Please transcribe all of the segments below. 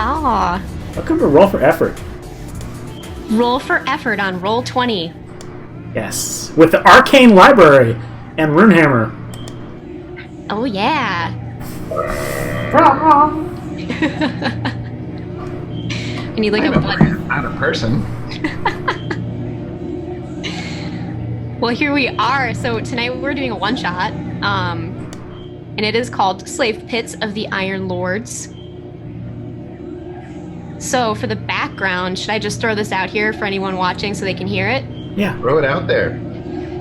Ah. Welcome to Roll for Effort. Roll for effort on Roll20. Yes, with the Arcane Library and Runehammer. Oh, yeah. I need like a blood. Not a person. Well, here we are. So tonight we're doing a one-shot, and it is called Slave Pits of the Iron Lords. So for the background, should I just throw this out here for anyone watching so they can hear it? Yeah. Throw it out there.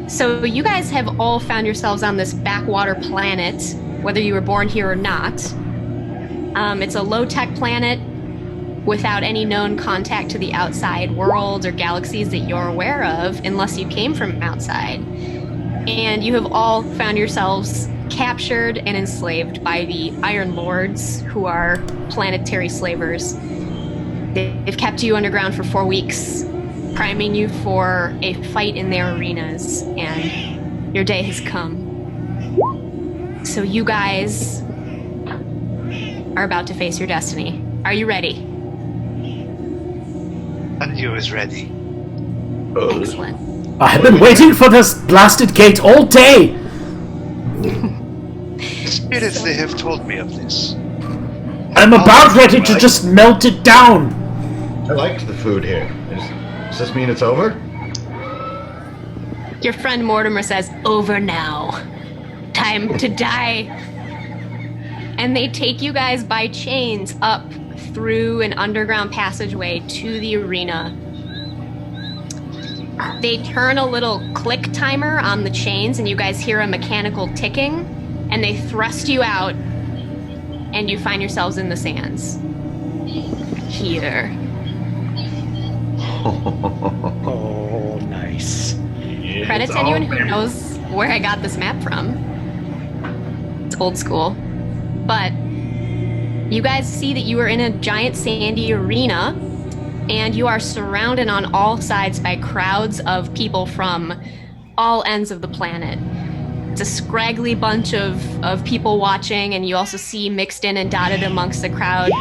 So you guys have all found yourselves on this backwater planet, whether you were born here or not. It's a low-tech planet without any known contact to the outside world or galaxies that you're aware of, unless you came from outside. And you have all found yourselves captured and enslaved by the Iron Lords, who are planetary slavers. They've kept you underground for 4 weeks, priming you for a fight in their arenas, and your day has come. So you guys are about to face your destiny. Are you ready? And you is ready. Excellent. I have been waiting for this blasted gate all day! The spirits, they have told me of this. I'm about ready to just melt it down! I liked the food here. Does this mean it's over? Your friend Mortimer says, "Over now. Time to die." And they take you guys by chains up through an underground passageway to the arena. They turn a little click timer on the chains, and you guys hear a mechanical ticking, and they thrust you out, and you find yourselves in the sands. Here. Oh, nice. Credit to anyone who knows where I got this map from. It's old school. But you guys see that you are in a giant sandy arena, and you are surrounded on all sides by crowds of people from all ends of the planet. It's a scraggly bunch of people watching, and you also see mixed in and dotted amongst the crowd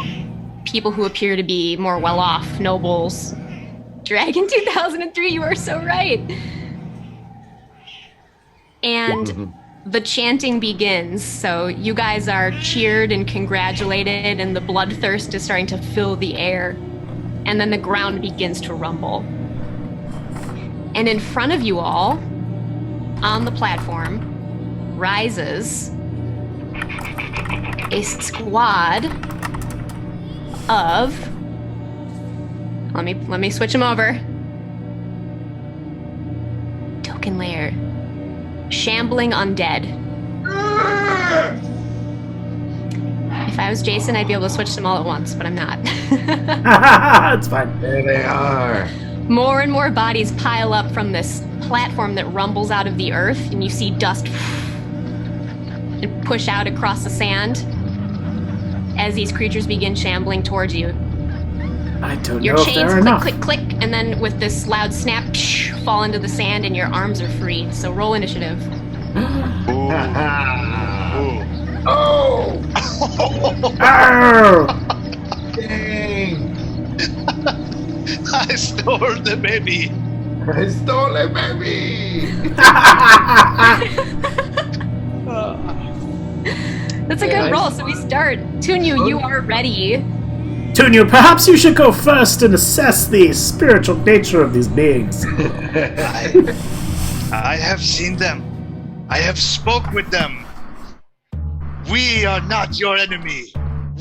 people who appear to be more well-off, nobles. Dragon 2003, you are so right. And the chanting begins. So you guys are cheered and congratulated, and the bloodthirst is starting to fill the air. And then the ground begins to rumble. And in front of you all, on the platform, rises a squad of... Let me switch them over. Token layer. Shambling undead. If I was Jason, I'd be able to switch them all at once, but I'm not. It's fine. There they are. More and more bodies pile up from this platform that rumbles out of the earth, and you see dust and push out across the sand as these creatures begin shambling towards you. I don't Your know if chains there are click, enough. click, click, and then with this loud snap, fall into the sand, and your arms are freed. So roll initiative. Ooh. Oh! Arr! Dang! I stole the baby. I stole it, baby! That's a good roll. So we start. Tunyu, you are ready. Tunyu, perhaps you should go first and assess the spiritual nature of these beings. I have seen them. I have spoke with them. We are not your enemy.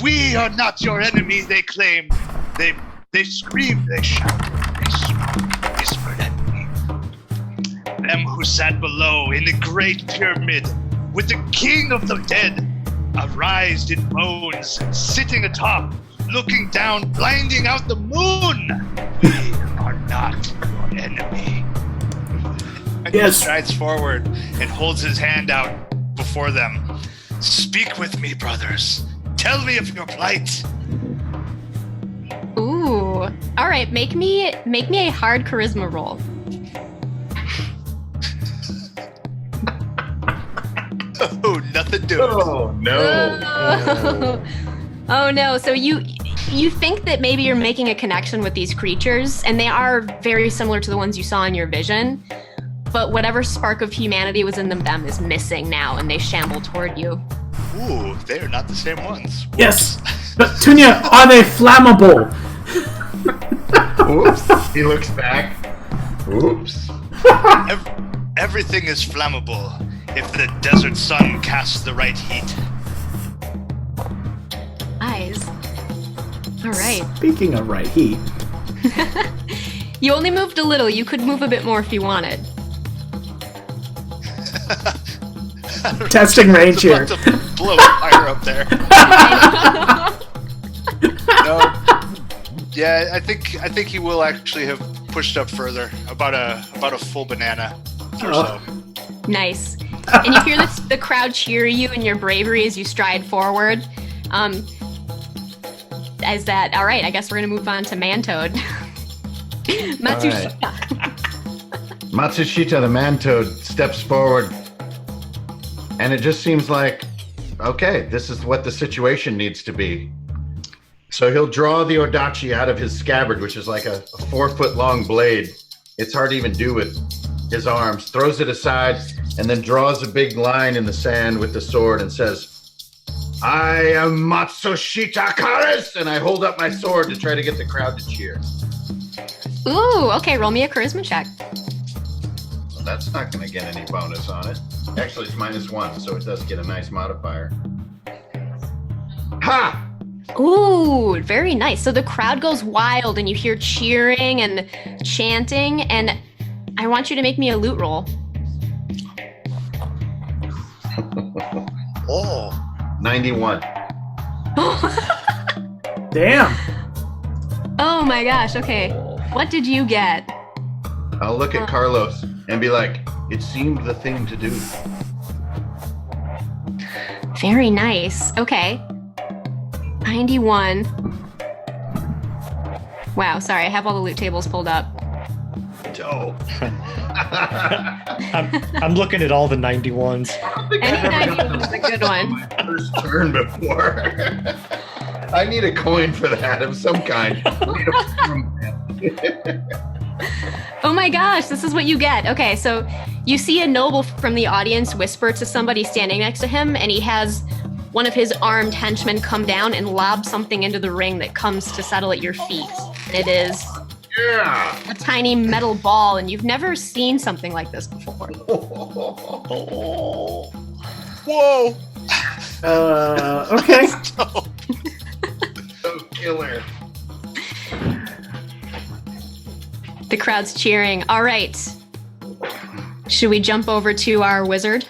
We are not your enemy, they claim. They screamed, they shouted, they whispered at me. Them who sat below in the great pyramid with the king of the dead, arised in bones, sitting atop, looking down, blinding out the moon. We are not your enemy. And Yes. he strides forward and holds his hand out before them. Speak with me, brothers. Tell me of your plight. Ooh. All right. Make me a hard charisma roll. Oh, nothing doing. Oh, no. Oh no! So you think that maybe you're making a connection with these creatures, and they are very similar to the ones you saw in your vision, but whatever spark of humanity was in them is missing now, and they shamble toward you. Ooh, they are not the same ones. Yes, but Tunya, are they flammable? Oops. He looks back. Oops. Everything is flammable if the desert sun casts the right heat. Eyes. All right. Speaking of right heat. You only moved a little. You could move a bit more if you wanted. Testing range here. About to blow fire up there. No. Yeah, I think he will actually have pushed up further, about a full banana or so. Nice. And you hear the crowd cheer you and your bravery as you stride forward. As that, all right, I guess we're gonna move on to Mantoad. Matsushita. Matsushita, the man-toad, steps forward. And it just seems like, okay, this is what the situation needs to be. So he'll draw the Odachi out of his scabbard, which is like a 4-foot-long blade. It's hard to even do with his arms. Throws it aside, and then draws a big line in the sand with the sword and says, I am Matsushita Karis! And I hold up my sword to try to get the crowd to cheer. Ooh, okay, roll me a charisma check. Well, that's not going to get any bonus on it. Actually, it's -1, so it does get a nice modifier. Ha! Ooh, very nice. So the crowd goes wild and you hear cheering and chanting, and I want you to make me a loot roll. Oh. 91. Damn. Oh my gosh, okay. What did you get? I'll look at Carlos and be like, it seemed the thing to do. Very nice. Okay. 91. Wow, sorry, I have all the loot tables pulled up. Dope. I'm looking at all the 91s. Any 91 is a good one. My first turn before. I need a coin for that of some kind. Oh my gosh, this is what you get. Okay, so you see a noble from the audience whisper to somebody standing next to him, and he has one of his armed henchmen come down and lob something into the ring that comes to settle at your feet. It is a tiny metal ball, and you've never seen something like this before. Whoa! Okay. So killer. The crowd's cheering. All right. Should we jump over to our wizard?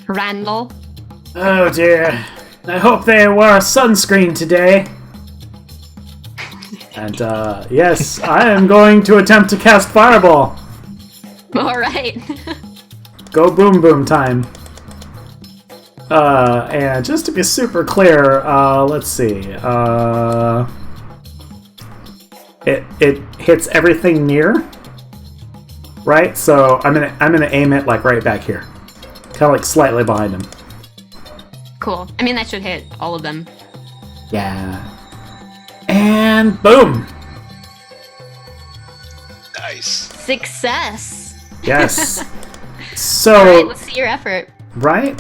Randall? Oh dear. I hope they wore sunscreen today. And yes, I am going to attempt to cast Fireball. All right. Go boom boom time. And just to be super clear, let's see. It hits everything near, right? So I'm gonna aim it like right back here, kind of like slightly behind him. Cool. I mean, that should hit all of them. Yeah. And boom. Nice. Success. Yes. So All right, let's see your effort. right.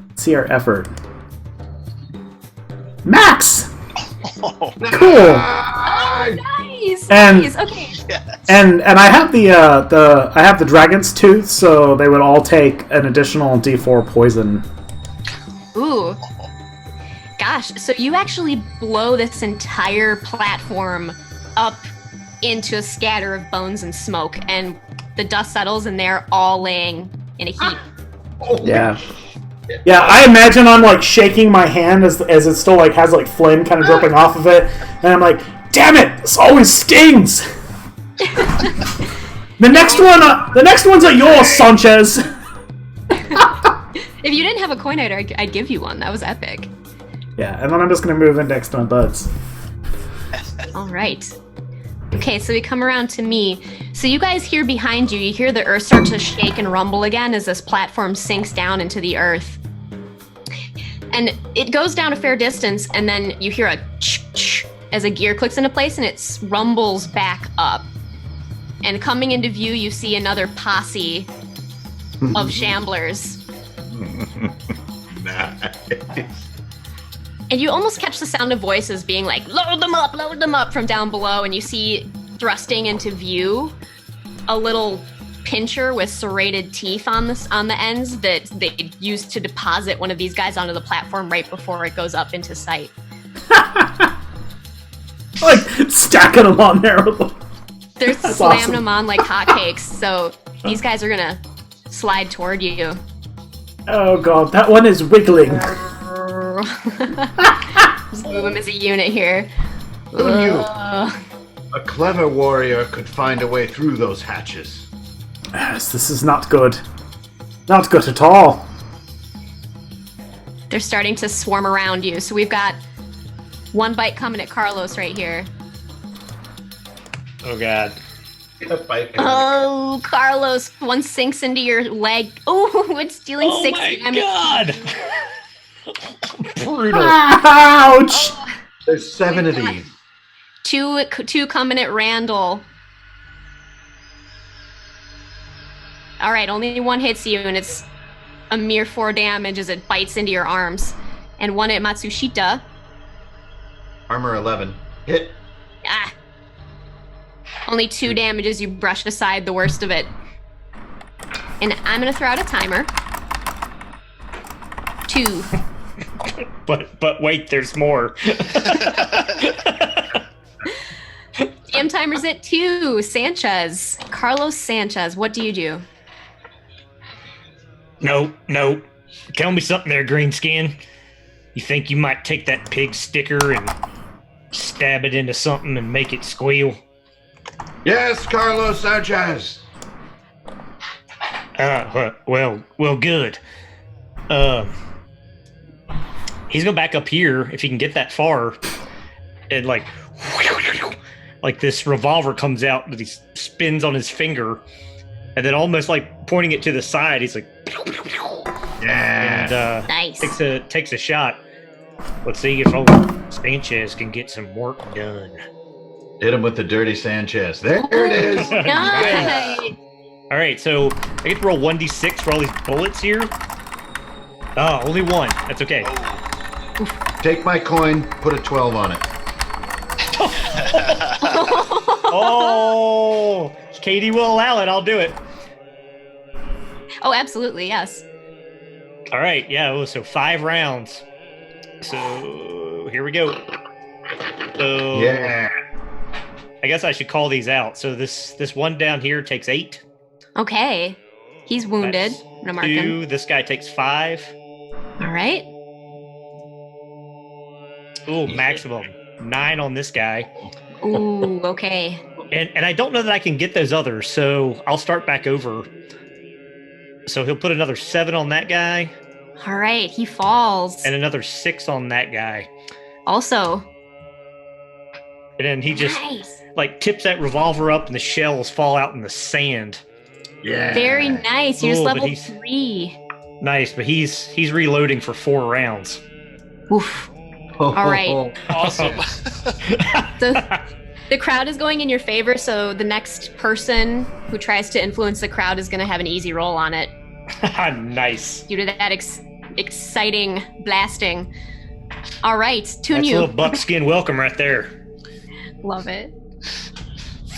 Let's see our effort. Max. Oh, Cool. Nice. And- Nice. Okay. yes. And I have I have the dragon's tooth, so they would all take an additional D4 poison. Ooh. Gosh, so you actually blow this entire platform up into a scatter of bones and smoke, and the dust settles, and they're all laying in a heap. Yeah. Yeah, I imagine I'm like shaking my hand as it still like has like flame kind of dripping off of it, and I'm like, "Damn it! This always stings." The next one's at yours, Sanchez. If you didn't have a coin, I'd give you one. That was epic. Yeah, and then I'm just gonna move in next to my buds. All right. Okay, so we come around to me. So you guys hear behind you, you hear the earth start to shake and rumble again as this platform sinks down into the earth. And it goes down a fair distance, and then you hear a ch-ch as a gear clicks into place, and it rumbles back up. And coming into view, you see another posse of shamblers. Nice. And you almost catch the sound of voices being like, load them up from down below. And you see thrusting into view a little pincher with serrated teeth on the ends that they use to deposit one of these guys onto the platform right before it goes up into sight. Like, stacking them on there. They're That's slamming awesome. them on like hotcakes, so these guys are gonna slide toward you. Oh god, that one is wiggling. Just move them as a unit here. Who knew? Ugh. A clever warrior could find a way through those hatches. Yes, this is not good. Not good at all. They're starting to swarm around you, so we've got one bite coming at Carlos right here. Oh god. Oh, Carlos, one sinks into your leg. Oh, it's dealing Oh 6 my damage. god! Brutal. Ouch! There's 7 of these. Two coming at Randall. All right, only one hits you, and it's a mere 4 damage as it bites into your arms. And one at Matsushita. Armor 11. Hit. Ah. Only 2 damage as you brush aside the worst of it. And I'm gonna throw out a timer. 2. But wait, there's more. Damn timer's at 2. Sanchez. Carlos Sanchez, what do you do? No. Tell me something there, Greenskin. You think you might take that pig sticker and stab it into something and make it squeal? Yes, Carlos Sanchez. Well, good. He's gonna back up here if he can get that far, and like this revolver comes out that he spins on his finger, and then almost like pointing it to the side, he's like, Yeah. and Nice. takes a shot. Let's see if old Sanchez can get some work done. Hit him with the dirty Sanchez. There it is. Nice. All right, so I get to roll 1d6 for all these bullets here. Oh, only one. That's okay. Take my coin, put a 12 on it. Oh, Katie will allow it. I'll do it. Oh, absolutely, yes. All right, yeah. So 5 rounds. So here we go. So Yeah. I guess I should call these out. So this one down here takes 8. Okay. He's wounded. That's I'm gonna mark him. 2. This guy takes 5. All right. Ooh, maximum 9 on this guy. Ooh, okay. And I don't know that I can get those others, so I'll start back over. So he'll put another 7 on that guy, All right, he falls. and another 6 on that guy. Also, And then he just nice. like tips that revolver up and the shells fall out in the sand. Yeah. Very nice. You're just Ooh, but level he's- 3. Nice, but he's reloading for 4 rounds. Oof. All right. Awesome. The crowd is going in your favor, so the next person who tries to influence the crowd is going to have an easy roll on it Nice. due to that exciting blasting. All right, That's tune a you. little buckskin welcome right there. Love it.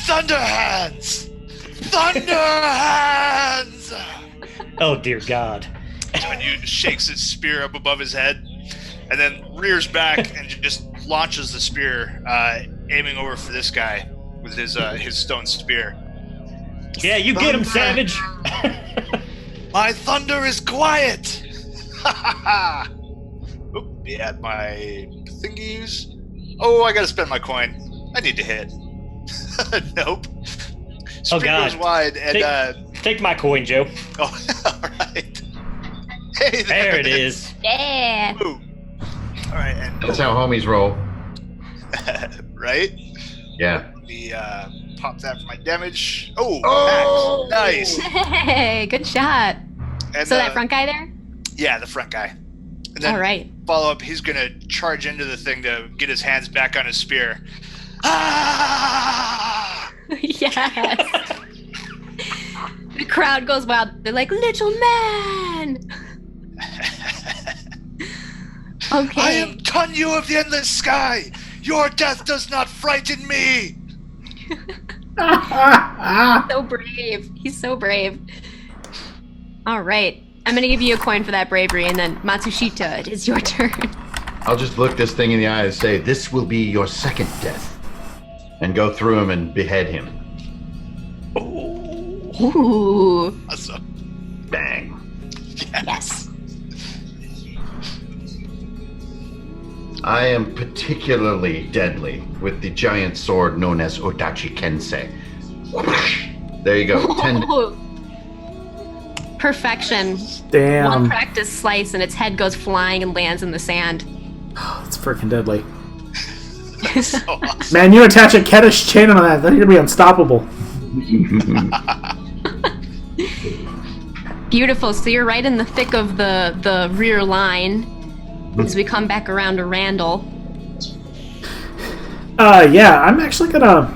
Thunderhands! Thunderhands! Oh dear God. Tonu shakes his spear up above his head and then rears back and just launches the spear, aiming over for this guy with his stone spear. Yeah, you get him, Savage. My thunder is quiet! Ha ha ha! Oop, yeah, my thingies. Oh, I gotta spend my coin. I need to hit. Nope. Spear God. goes wide and Take my coin, Joe. oh, alright. Hey There it is. Yeah. Ooh. Alright, and That's how homies roll. right? Yeah. Let me pop that for my damage. Oh, Oh! nice. Hey, good shot. And, So that front guy there? Yeah, the front guy. And then All right. follow up, he's gonna charge into the thing to get his hands back on his spear. Ah! Yes. The crowd goes wild. They're like, little man. Okay. I am Tunyu of the Endless Sky. Your death does not frighten me. So brave. He's so brave. All right. I'm going to give you a coin for that bravery, and then Matsushita, it is your turn. I'll just look this thing in the eye and say, "This will be your second death," and go through him and behead him. Ooh. Awesome. Bang. Yes. I am particularly deadly with the giant sword known as Odachi Kensei. There you go. 10. Perfection. Damn. One practice slice, and its head goes flying and lands in the sand. It's freaking deadly. So awesome. Man, you attach a Kedish chain on that, then you're gonna be unstoppable. Beautiful. So you're right in the thick of the rear line as we come back around to Randall. Yeah, I'm actually gonna...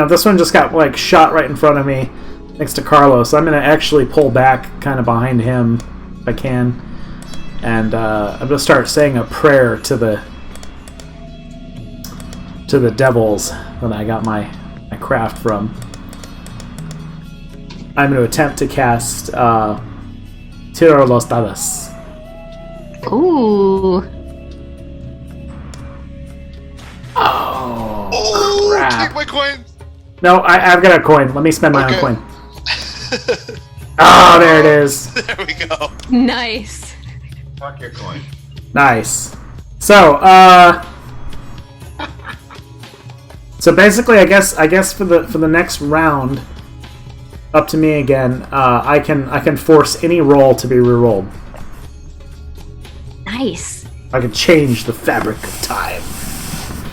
this one just got, shot right in front of me next to Carlos. So I'm gonna actually pull back kind of behind him, if I can. And I'm gonna start saying a prayer to the devils that I got my craft from. I'm going to attempt to cast Tiro los Dados. Ooh. Oh, crap. Take my coin. No, I've got a coin. Let me spend my own Okay. coin. Oh, there it is. There we go. Nice. Fuck your coin. Nice. So, so basically, I guess for the next round, up to me again. I can force any roll to be rerolled. Nice. I can change the fabric of time.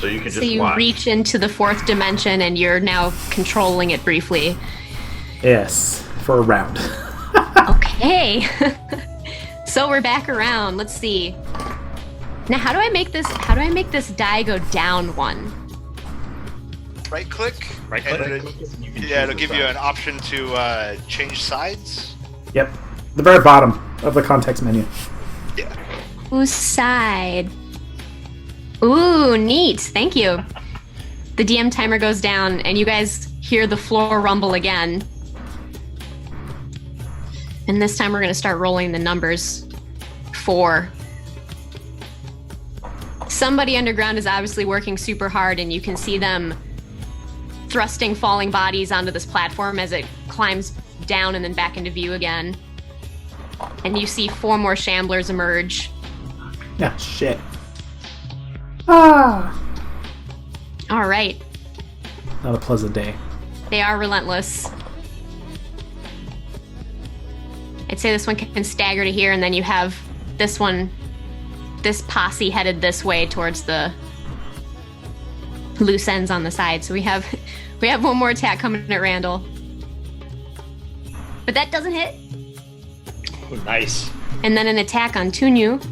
So you can So just you watch. reach into the fourth dimension, and you're now controlling it briefly. Yes, for a round. Okay. So we're back around. Let's see. Now, how do I make this die go down one? Right click. Right and click. it'll give you an option to change sides. Yep, the very bottom of the context menu. Yeah. Whose side? Ooh, neat. Thank you. The DM timer goes down, and you guys hear the floor rumble again. And this time we're going to start rolling the numbers. 4. Somebody underground is obviously working super hard, and you can see them thrusting falling bodies onto this platform as it climbs down and then back into view again. And you see 4 more shamblers emerge. Ah, shit. Ah, All right. not a pleasant day. They are relentless. I'd say this one can stagger to here, and then you have this posse headed this way towards the loose ends on the side. So we have one more attack coming at Randall. But that doesn't hit. Oh, nice. And then an attack on Tunyu.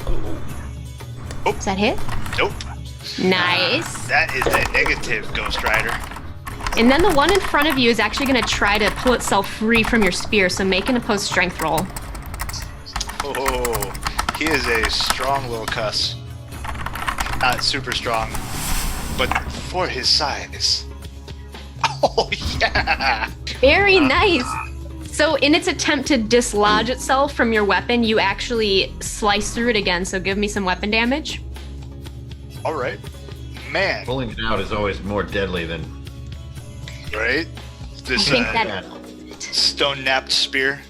Oh. Does that hit? Nope. Nice. That is a negative, Ghost Rider. And then the one in front of you is actually going to try to pull itself free from your spear, so make an opposed strength roll. Oh, he is a strong little cuss. Not super strong, but for his size. Oh, yeah! Very nice. So in its attempt to dislodge itself from your weapon, you actually slice through it again, so give me some weapon damage. All right. Man, Pulling it out is always more deadly than. right? This I think that stone-napped spear.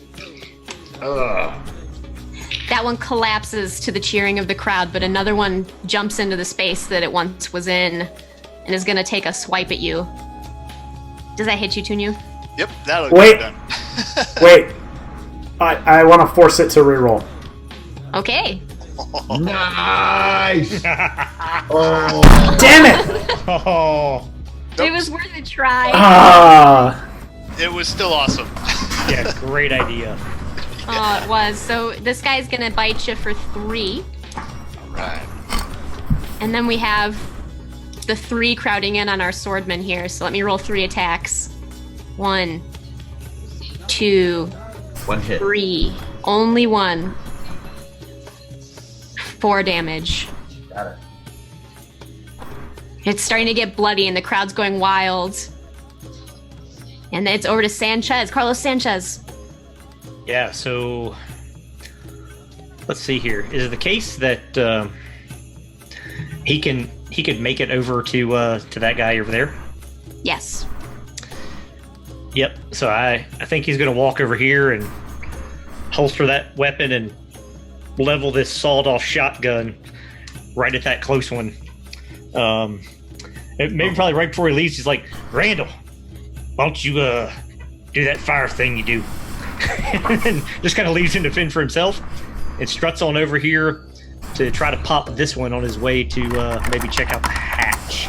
that one collapses to the cheering of the crowd, but another one jumps into the space that it once was in and is going to take a swipe at you. Does that hit you, Tunyu? Yep, that'll Wait. get done. Wait, I want to force it to reroll. Okay. Nice! Oh, Damn it! Oh, It was worth a try. Ah, It was still awesome. yeah, great idea. Oh, it was. So this guy's gonna bite you for 3. Right. And then we have the 3 crowding in on our swordman here. So let me roll 3 attacks. 1, 2, 1 hit. 3. Only 1. 4 damage. Got it. It's starting to get bloody and the crowd's going wild. And then it's over to Sanchez. Carlos Sanchez. Yeah, so let's see here. Is it the case that he could make it over to that guy over there? Yes. Yep. So I think he's gonna walk over here and holster that weapon and level this sawed-off shotgun right at that close one. Maybe probably right before he leaves, he's like, Randall, why don't you do that fire thing you do? And just kind of leaves him to fend for himself and struts on over here to try to pop this one on his way to maybe check out the hatch.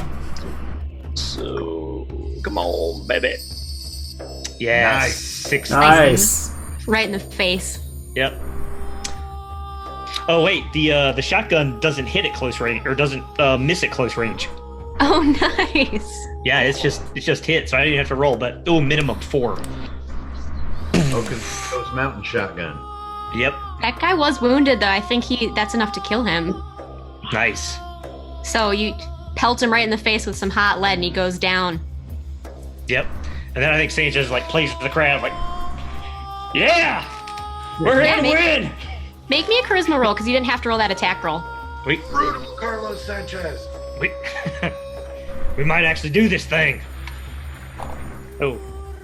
So, come on, baby. Yeah, Nice. 6. Nice. Right in the face. Yep. Oh wait, the shotgun doesn't hit at close range, or doesn't miss at close range. Oh, nice. Yeah, it's just hit, so I didn't have to roll. But minimum 4. Oh, because it goes mountain shotgun. Yep, That guy was wounded, though. I think that's enough to kill him. nice. So you pelt him right in the face with some hot lead, and he goes down. Yep, and then I think Sanchez like plays for the crowd, like, yeah, we're here to win. Make me a charisma roll, because you didn't have to roll that attack roll. We Brutal Carlos Sanchez. we might actually do this thing. Oh,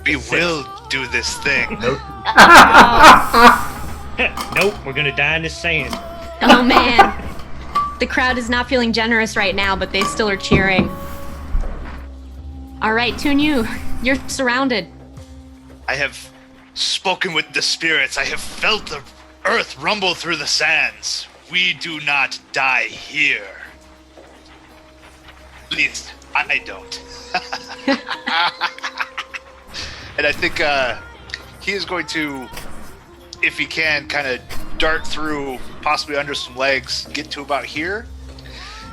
We will do this thing. Nope. nope, we're gonna die in this sand. Oh, man. The crowd is not feeling generous right now, but they still are cheering. All right, Tunyu, you're surrounded. I have spoken with the spirits. I have felt the earth rumble through the sands. We do not die here. At least, I don't. And I think he is going to, if he can, kind of dart through, possibly under some legs, get to about here,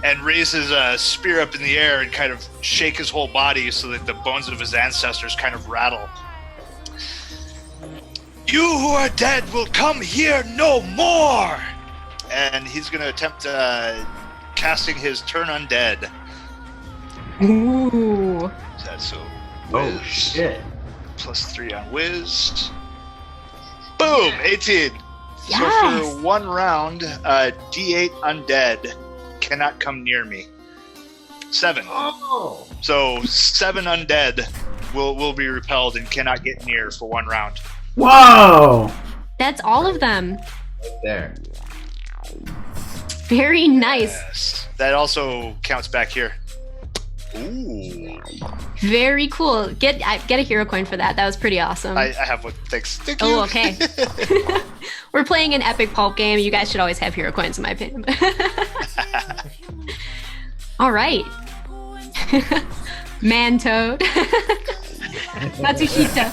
and raise his spear up in the air and kind of shake his whole body so that the bones of his ancestors kind of rattle. You who are dead will come here no more! And he's going to attempt casting his Turn Undead. Ooh. So, Oh, Wiz shit. plus 3 on Wiz. Boom! 18. Yes. So for 1 round, D8 Undead cannot come near me. 7. Oh. So 7 Undead will be repelled and cannot get near for 1 round. Whoa! That's all of them. There. Very nice. Yes. That also counts back here. Ooh. Very cool. Get a hero coin for that. That was pretty awesome. I have one. Thanks. Thank you. Oh, okay. We're playing an epic pulp game. You guys should always have hero coins, in my opinion. All right. Man-toad. Matsushita.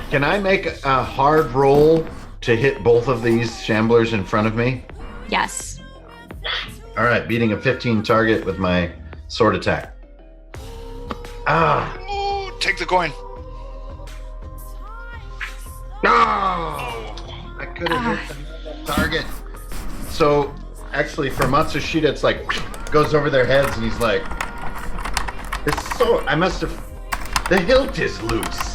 Can I make a hard roll to hit both of these shamblers in front of me? Yes. All right, beating a 15 target with my sword attack. Ah! Ooh, take the coin. No! I could have hit the target. So, actually, for Matsushita, it's like goes over their heads, and he's like, "It's so. I must have. The hilt is loose."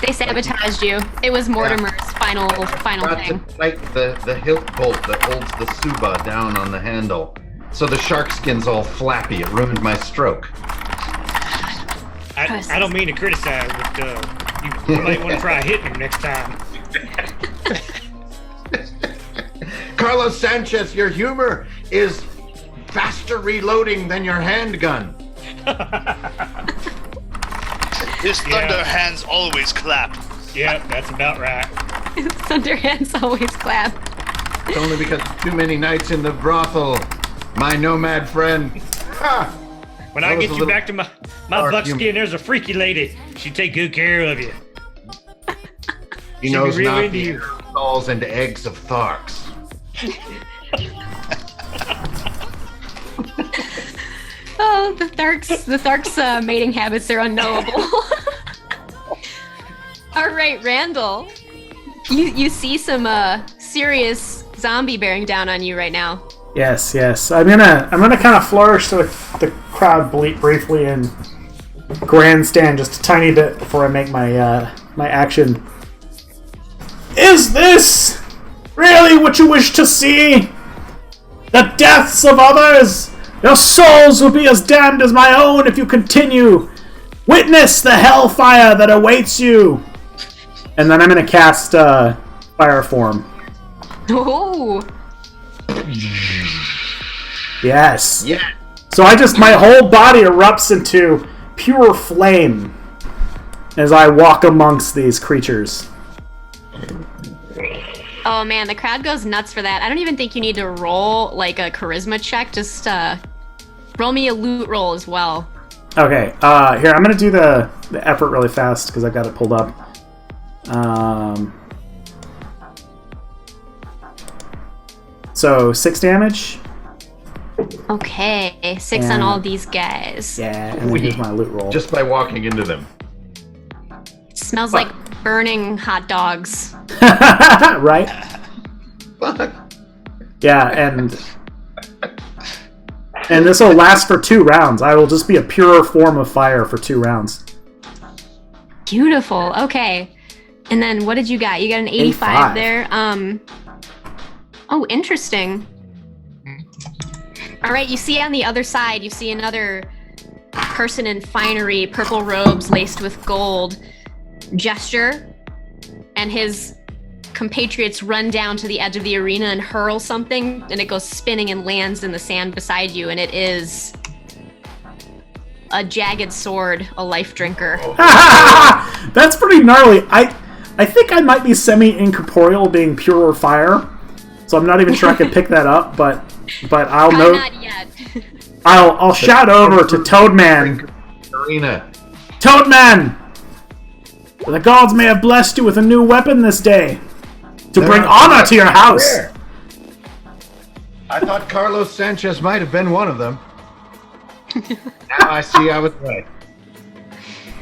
They sabotaged you. It was Mortimer's final Got thing. to tight the hilt bolt that holds the Suba down on the handle. So the shark skin's all flappy. It ruined my stroke. I don't mean to criticize, but you might want to try hitting him next time. Carlos Sanchez, your humor is faster reloading than your handgun. His thunder hands always clap. Yeah, that's about right. Thunderhands always clap. It's only because too many nights in the brothel, my nomad friend. Ha! When That I was get a you little back to my dark buckskin, humor. there's a freaky lady. She'd take good care of you. He Should be knows real not into the you. aerosols and eggs of Tharks. Oh, the Tharks' mating habits are unknowable. All right, Randall. You see some serious zombie bearing down on you right now. Yes, yes. I'm gonna kind of flourish to the crowd briefly and grandstand just a tiny bit before I make my my action. Is this really what you wish to see? The deaths of others? Your souls will be as damned as my own if you continue. Witness the hellfire that awaits you. And then I'm gonna cast fire form. Oh. Yes. Yeah. So my whole body erupts into pure flame as I walk amongst these creatures. Oh man, the crowd goes nuts for that. I don't even think you need to roll like a charisma check. Just roll me a loot roll as well. Okay, here, I'm gonna do the effort really fast because I've got it pulled up. So 6 damage. Okay, 6 on And- all these guys. Yeah, and then here's my loot roll. Just by walking into them. Smells like burning hot dogs. Right? Fuck. Yeah, and this will last for 2 rounds. I will just be a pure form of fire for 2 rounds. Beautiful. Okay. And then what did you got? You got an 85 there. Oh, interesting. All right, you see on the other side, you see another person in finery, purple robes laced with gold, gesture, and his compatriots run down to the edge of the arena and hurl something, and it goes spinning and lands in the sand beside you, and it is a jagged sword, a life drinker. That's pretty gnarly. I think I might be semi-incorporeal being pure fire, so I'm not even sure I can pick that up, but I'll Probably know. not yet. I'll shout over to Toadman. Arena. Toadman! The gods may have blessed you with a new weapon this day to bring honor to your house. Where? I thought Carlos Sanchez might have been one of them. Now I see I was right.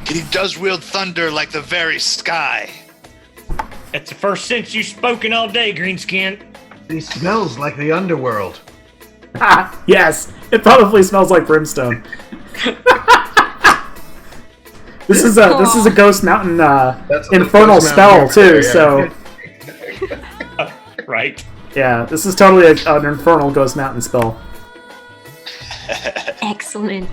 He does wield thunder like the very sky. That's the first sense you've spoken all day, Greenskin. He smells like the underworld. Yes, it probably smells like brimstone. This is a Ghost Mountain That's a infernal Ghost spell Mountain too. here, yeah. So Right. yeah, this is totally an infernal Ghost Mountain spell. Excellent.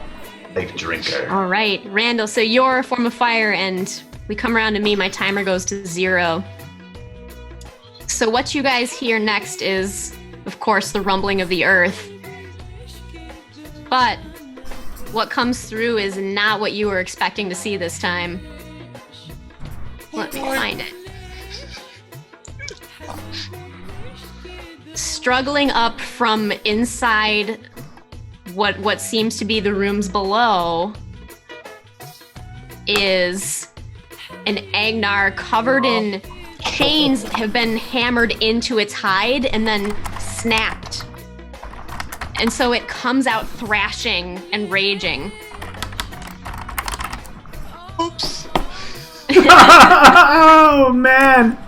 Life drinker. All right, Randall, so you're a form of fire, and we come around to me, my timer goes to 0. So what you guys hear next is, of course, the rumbling of the earth. But what comes through is not what you were expecting to see this time. Let me find it. Struggling up from inside what seems to be the rooms below is an Agnar covered in chains that have been hammered into its hide and then snapped. And so it comes out thrashing and raging. Oops. Oh man!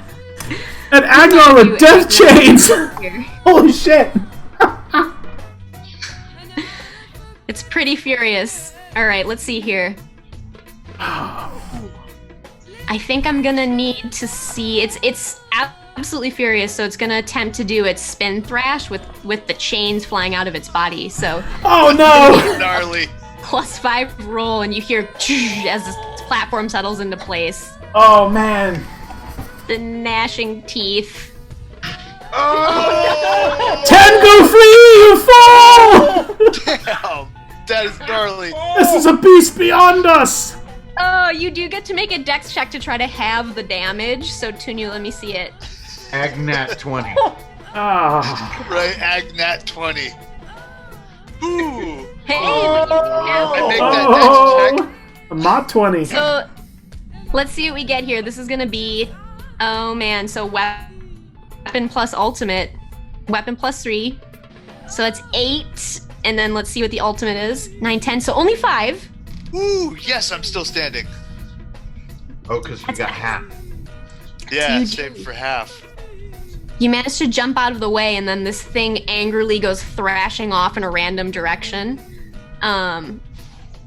An Agnar with death chains! Holy shit! It's pretty furious. Alright, let's see here. I think I'm gonna need to see... It's absolutely furious, so it's gonna attempt to do its spin thrash with the chains flying out of its body, so... Oh no! Gnarly. +5 roll, and you hear as this platform settles into place. Oh man! The gnashing teeth. Oh! Tengu flee, you fall! Damn. That is gnarly. This is a beast beyond us! Oh, you do get to make a dex check to try to have the damage, so Tunu, let me see it. Agnat 20. Ah. Right, Agnat 20. Ooh. Hey! I make that Oh, dex check. a mod 20. So, let's see what we get here. This is gonna be Oh man, so weapon plus ultimate, weapon plus 3. So that's 8, and then let's see what the ultimate is. 9, 10, so only 5. Ooh, yes, I'm still standing. Oh, because you got half. Yeah, You saved do. for half. You manage to jump out of the way, and then this thing angrily goes thrashing off in a random direction. No.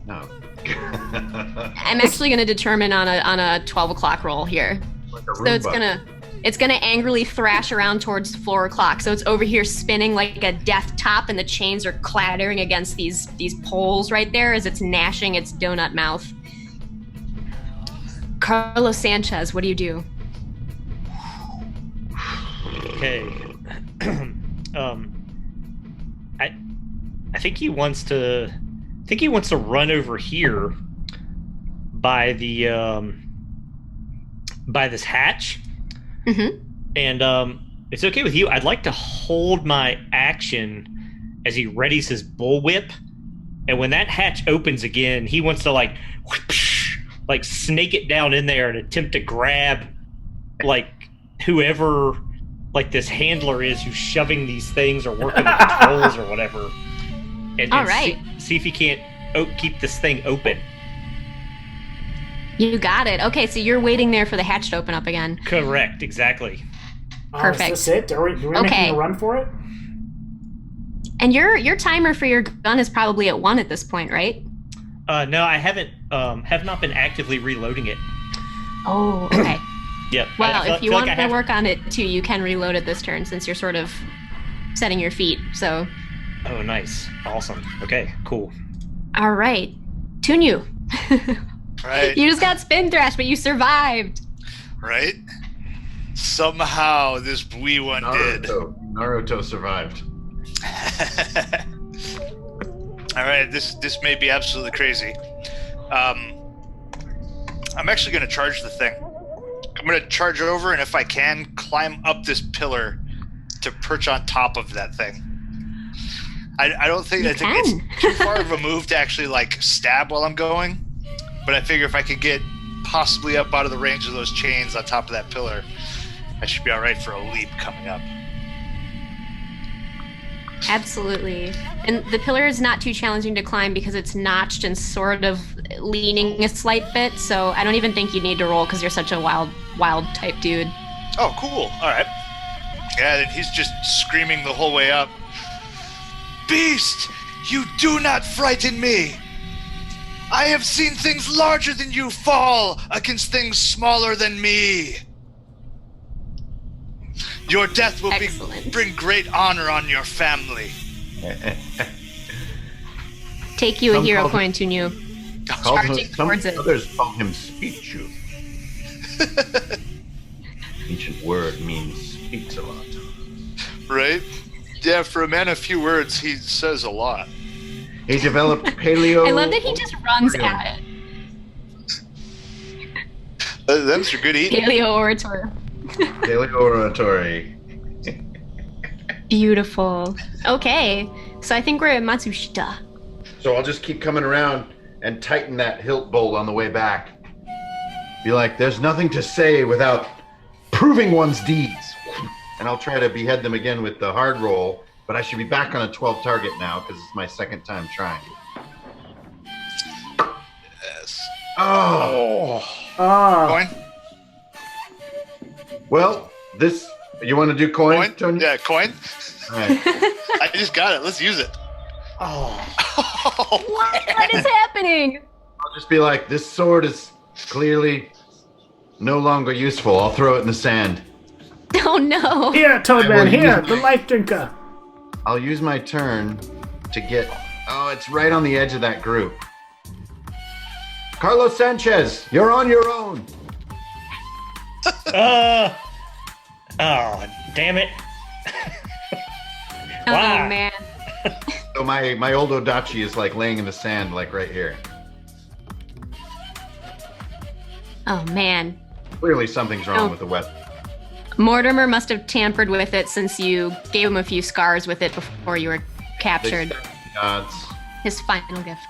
I'm actually going to determine on a 12 o'clock roll here. Like a So it's Roomba. gonna angrily thrash around towards 4 o'clock. So it's over here spinning like a death top, and the chains are clattering against these poles right there as it's gnashing its donut mouth. Carlos Sanchez, what do you do? Okay. I think he wants to. I think he wants to run over here by the by this hatch. Mm-hmm. And it's okay with you. I'd like to hold my action as he readies his bullwhip. And when that hatch opens again, he wants to like snake it down in there and attempt to grab like whoever like this handler is who's shoving these things or working the controls or whatever. And All right. see if he can't keep this thing open. You got it. Okay, so you're waiting there for the hatch to open up again. Correct, exactly. Perfect. Is this it? Are we Okay. making a run for it? And your timer for your gun is probably at 1 at this point, right? No, I haven't. Have not been actively reloading it. Oh, okay. Yep. Well, if you want I to have. work on it too, you can reload it this turn since you're sort of setting your feet. So, Oh, nice, awesome. Okay, cool. all right, Tunyu. Right? You just got spin thrashed, but you survived. Right? Somehow this wee one did. Naruto survived. All right, this may be absolutely crazy. I'm actually going to charge the thing. I'm going to charge over, and if I can, climb up this pillar to perch on top of that thing. I don't think You I think can. it's too far of a move to actually like stab while I'm going, but I figure if I could get possibly up out of the range of those chains on top of that pillar, I should be all right for a leap coming up. Absolutely. And the pillar is not too challenging to climb because it's notched and sort of leaning a slight bit. So I don't even think you need to roll because you're such a wild type dude. Oh, cool. All right. Yeah, then he's just screaming the whole way up. Beast, you do not frighten me. I have seen things larger than you fall against things smaller than me. Your death will Excellent. bring great honor on your family. Take you a Some hero call point, Tunyu. Charging Some towards it. others call him Speechu. Ancient word means speaks a lot. Right? Yeah, for a man of few words, he says a lot. He developed paleo. I love that he just runs at it. Them's are good eating. Paleo orator. Paleo oratory. Beautiful. Okay, so I think we're at Matsushita. So I'll just keep coming around and tighten that hilt bolt on the way back. Be like, there's nothing to say without proving one's deeds. And I'll try to behead them again with the hard roll, but I should be back on a 12 target now because it's my second time trying. Yes. Oh. Coin? Well, this, you want to do coin, Coin? Tony? Yeah, coin. All right. I just got it. Let's use it. Oh, What is happening? I'll just be like, this sword is clearly no longer useful. I'll throw it in the sand. Oh no. Here, Toadman, will here, use the my- life drinker. I'll use my turn to get... Oh, it's right on the edge of that group. Carlos Sanchez, you're on your own. oh, damn it! Oh Wow. man. So my old Odachi is like laying in the sand, like right here. Oh man. Clearly something's wrong Oh. with the weapon. Mortimer must have tampered with it since you gave him a few scars with it before you were They captured. stack the odds. His final gift.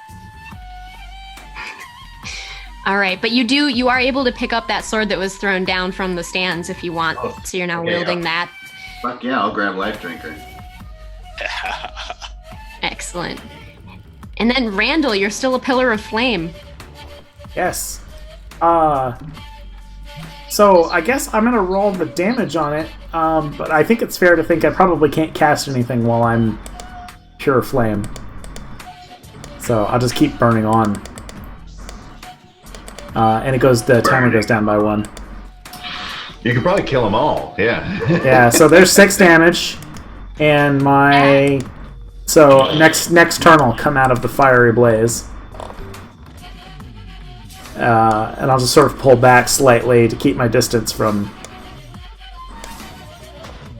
All right, but you are able to pick up that sword that was thrown down from the stands if you want. Oh, So you're now okay, wielding yeah. that. Fuck yeah, I'll grab Life Drinker. Excellent. And then Randall, you're still a pillar of flame. Yes. So I guess I'm gonna roll the damage on it, but I think it's fair to think I probably can't cast anything while I'm pure flame. So I'll just keep burning on. And the timer goes down by 1. You could probably kill them all. Yeah. Yeah, so there's 6 damage, and so next turn I'll come out of the fiery blaze. And I'll just sort of pull back slightly to keep my distance from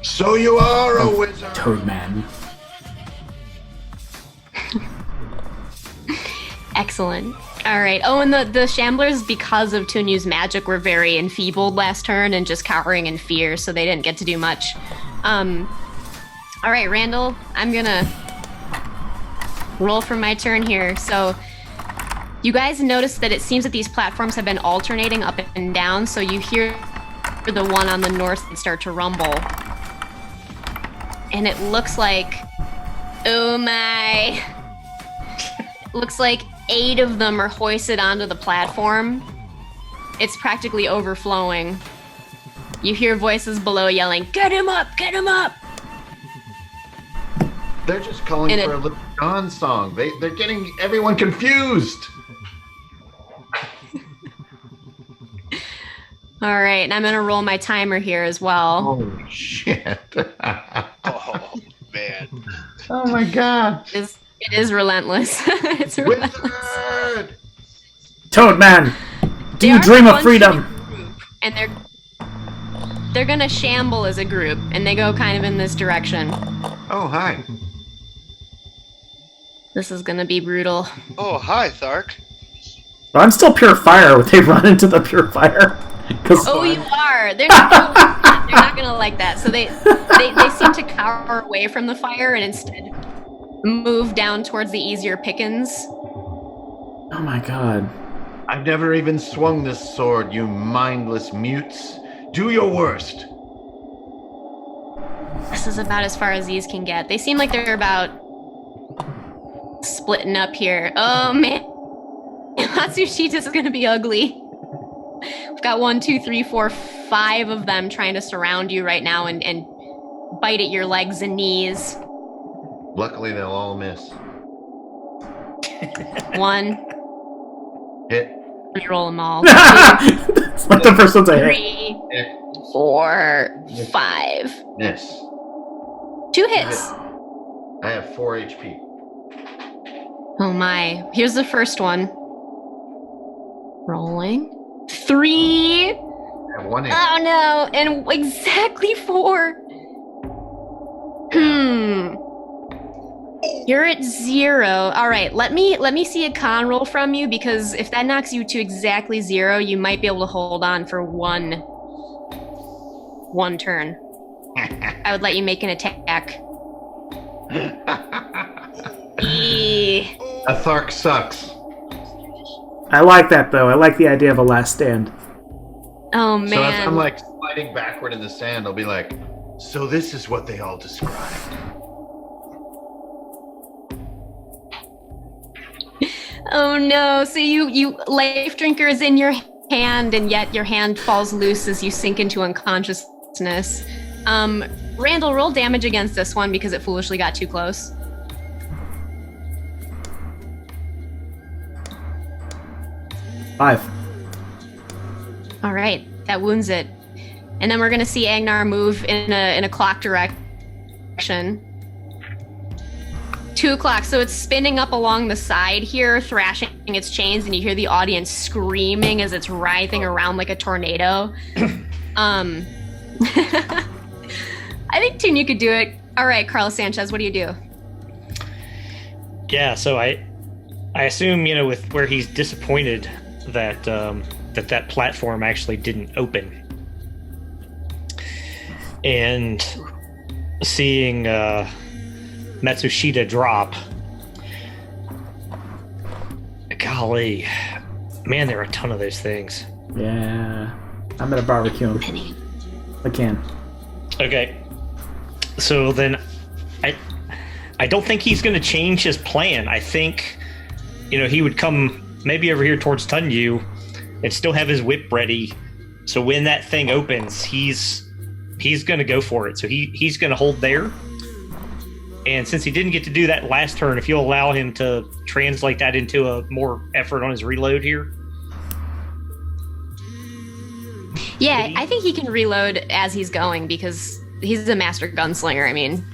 So you are a wizard. Toadman. Excellent. All right. Oh, and the Shamblers, because of Tunyu's magic, were very enfeebled last turn and just cowering in fear, so they didn't get to do much. All right, Randall, I'm gonna roll for my turn here. So you guys notice that it seems that these platforms have been alternating up and down, so you hear the one on the north start to rumble. And it looks like, oh my, looks like 8 of them are hoisted onto the platform. It's practically overflowing. You hear voices below yelling, "Get him up! Get him up!" They're just calling for a little John song. They're getting everyone confused. All right, and I'm gonna roll my timer here as well. Holy shit. Oh, man. Oh my god. It is relentless. It's relentless. Wizard! Toadman! Do They you are dream of bunched freedom? in a group, and they're gonna shamble as a group, and they go kind of in this direction. Oh, hi. This is gonna be brutal. Oh, hi, Thark. I'm still pure fire. Would they run into the pure fire? Oh, you are. They're not gonna like that. So they seem to cower away from the fire and instead move down towards the easier pickings. Oh my god. I've never even swung this sword, you mindless mutes. Do your worst. This is about as far as these can get. They seem like they're about splitting up here. Oh man, Matsushita is gonna be ugly. We've got 1, 2, 3, 4, 5 of them trying to surround you right now and bite at your legs and knees. Luckily, they'll all miss. 1. Hit. Reroll them all. It's like the first one's I hit. 3, Hit. 4, 5. Miss. 2 hits. I have 4 HP. Oh my. Here's the first one. Rolling. 3. I have 1 HP. Oh no. And exactly 4. You're at 0. All right. Let me see a con roll from you, because if that knocks you to exactly 0, you might be able to hold on for one turn. I would let you make an attack. A Thark sucks. I like that though. I like the idea of a last stand. Oh man. So if I'm like sliding backward in the sand, I'll be like, so this is what they all described. Oh no. So you life drinker is in your hand, and yet your hand falls loose as you sink into unconsciousness. Randall, roll damage against this one because it foolishly got too close. Five. All right, that wounds it. And then we're gonna see Agnar move in a clock direction. 2 o'clock, so it's spinning up along the side here, thrashing its chains, and you hear the audience screaming as it's writhing around like a tornado. I think Tunya could do it. All right, Carlos Sanchez, what do you do? Yeah, so I assume, with where he's disappointed that that platform actually didn't open, and seeing Matsushita drop. Golly, Man, there are a ton of those things. Yeah. I'm gonna barbecue him. I can. Okay. So then, I don't think he's going to change his plan. I think, he would come maybe over here towards Tunyu and still have his whip ready. So when that thing opens, he's going to go for it. So he's going to hold there. And since he didn't get to do that last turn, if you'll allow him to translate that into a more effort on his reload here. Yeah, I think he can reload as he's going because he's a master gunslinger. I mean,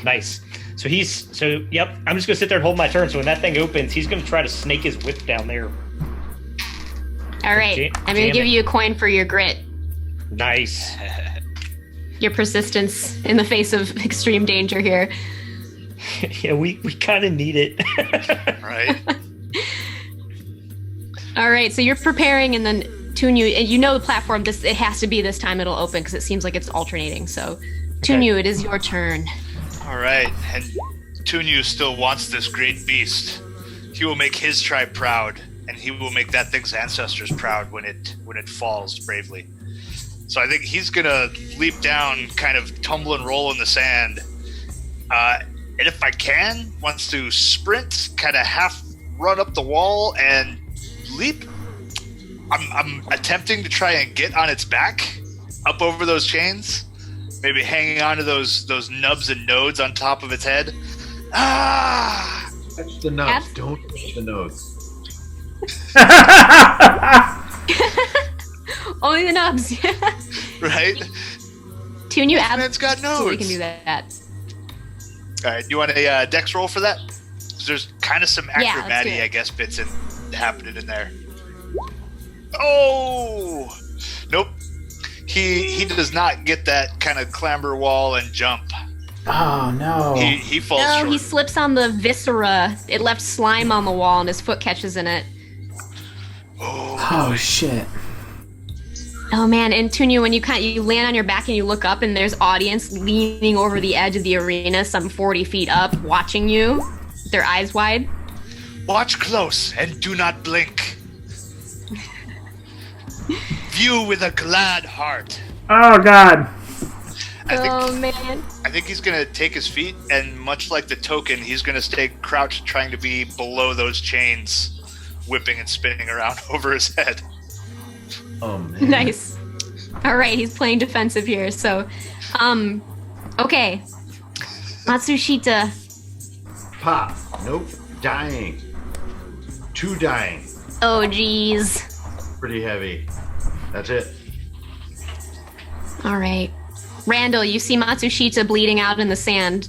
nice. So yep. I'm just gonna sit there and hold my turn. So when that thing opens, he's gonna try to snake his whip down there. All right, I'm gonna give you a coin for your grit. Nice. Your persistence in the face of extreme danger here. Yeah, we kind of need it. Right. All right, so you're preparing, and then Tunyu, and you know the platform. It has to be this time it'll open because it seems like it's alternating. So, Tunyu, it is your turn. All right, and Tunyu still wants this great beast. He will make his tribe proud, and he will make that thing's ancestors proud when it falls bravely. So I think he's gonna leap down, kind of tumble and roll in the sand, and if I can, wants to sprint, kind of half run up the wall and leap. I'm attempting to try and get on its back, up over those chains, maybe hanging onto those nubs and nodes on top of its head. Ah! Touch the nubs. Don't touch the nodes. Only the nubs. Right? Tunyu, It's got nodes. absolutely can do that. All right, you want a dex roll for that? 'Cause there's kind of some let's do acrobatic, it. I guess, bits happening in there. Oh! Nope. He does not get that kind of clamber wall and jump. Oh, no. He falls No, short. he slips on the viscera. It left slime on the wall, and his foot catches in it. Oh, shit. Oh man, and Tunyu, when you land on your back and you look up, and there's audience leaning over the edge of the arena, some 40 feet up, watching you, their eyes wide. Watch close and do not blink. View with a glad heart. Oh, God. Oh man. I think he's gonna take his feet, and much like the token, he's gonna stay crouched, trying to be below those chains, whipping and spinning around over his head. Oh, man. Nice. All right, he's playing defensive here. So, okay. Matsushita. Pop. Nope. Dying. 2 dying. Oh, geez. Pretty heavy. That's it. All right. Randall, you see Matsushita bleeding out in the sand.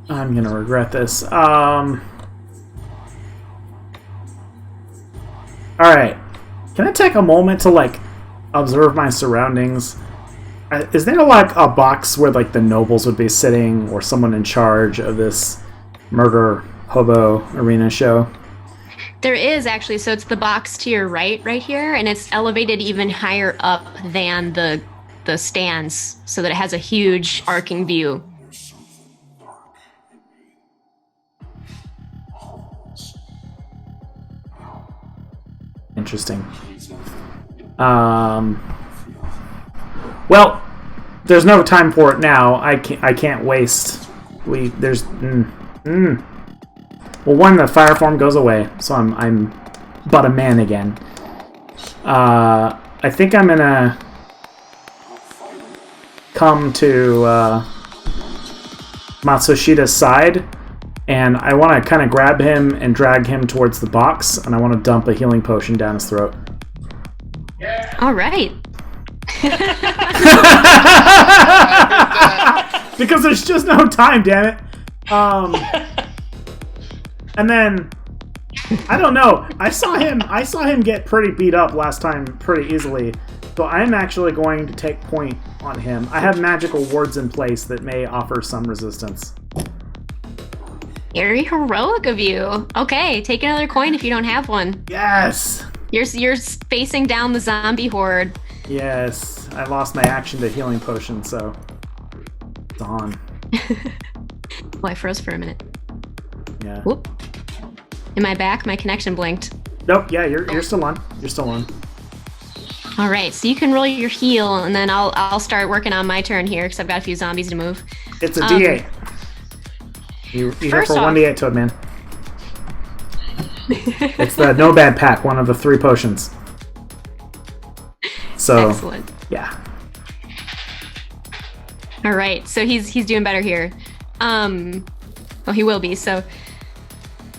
I'm gonna regret this. Alright. Can I take a moment to, observe my surroundings? Is there, a box where, the nobles would be sitting, or someone in charge of this murder hobo arena show? There is actually, so it's the box to your right here, and it's elevated even higher up than the stands, so that it has a huge arcing view. Interesting. Well, there's no time for it now. I can't waste. Well, one, the fire form goes away, so I'm but a man again. I think I'm gonna come to Matsushita's side, and I want to kind of grab him and drag him towards the box, and I want to dump a healing potion down his throat. All right. Because there's just no time, damn it. And then I don't know. I saw him get pretty beat up last time pretty easily. So I'm actually going to take point on him. I have magical wards in place that may offer some resistance. Very heroic of you. Okay, take another coin if you don't have one. Yes. You're facing down the zombie horde. Yes. I lost my action to healing potion, so it's on. Oh, I froze for a minute. Yeah. Whoop. Am I back? My connection blinked. Nope. Yeah, you're still on. You're still on. All right, so you can roll your heal, and then I'll start working on my turn here because I've got a few zombies to move. It's a D8. You go first for off- 1d8 to it, man. It's the no bad pack, one of the 3 potions. So Excellent. yeah. All right, so he's doing better here. Well, he will be. So,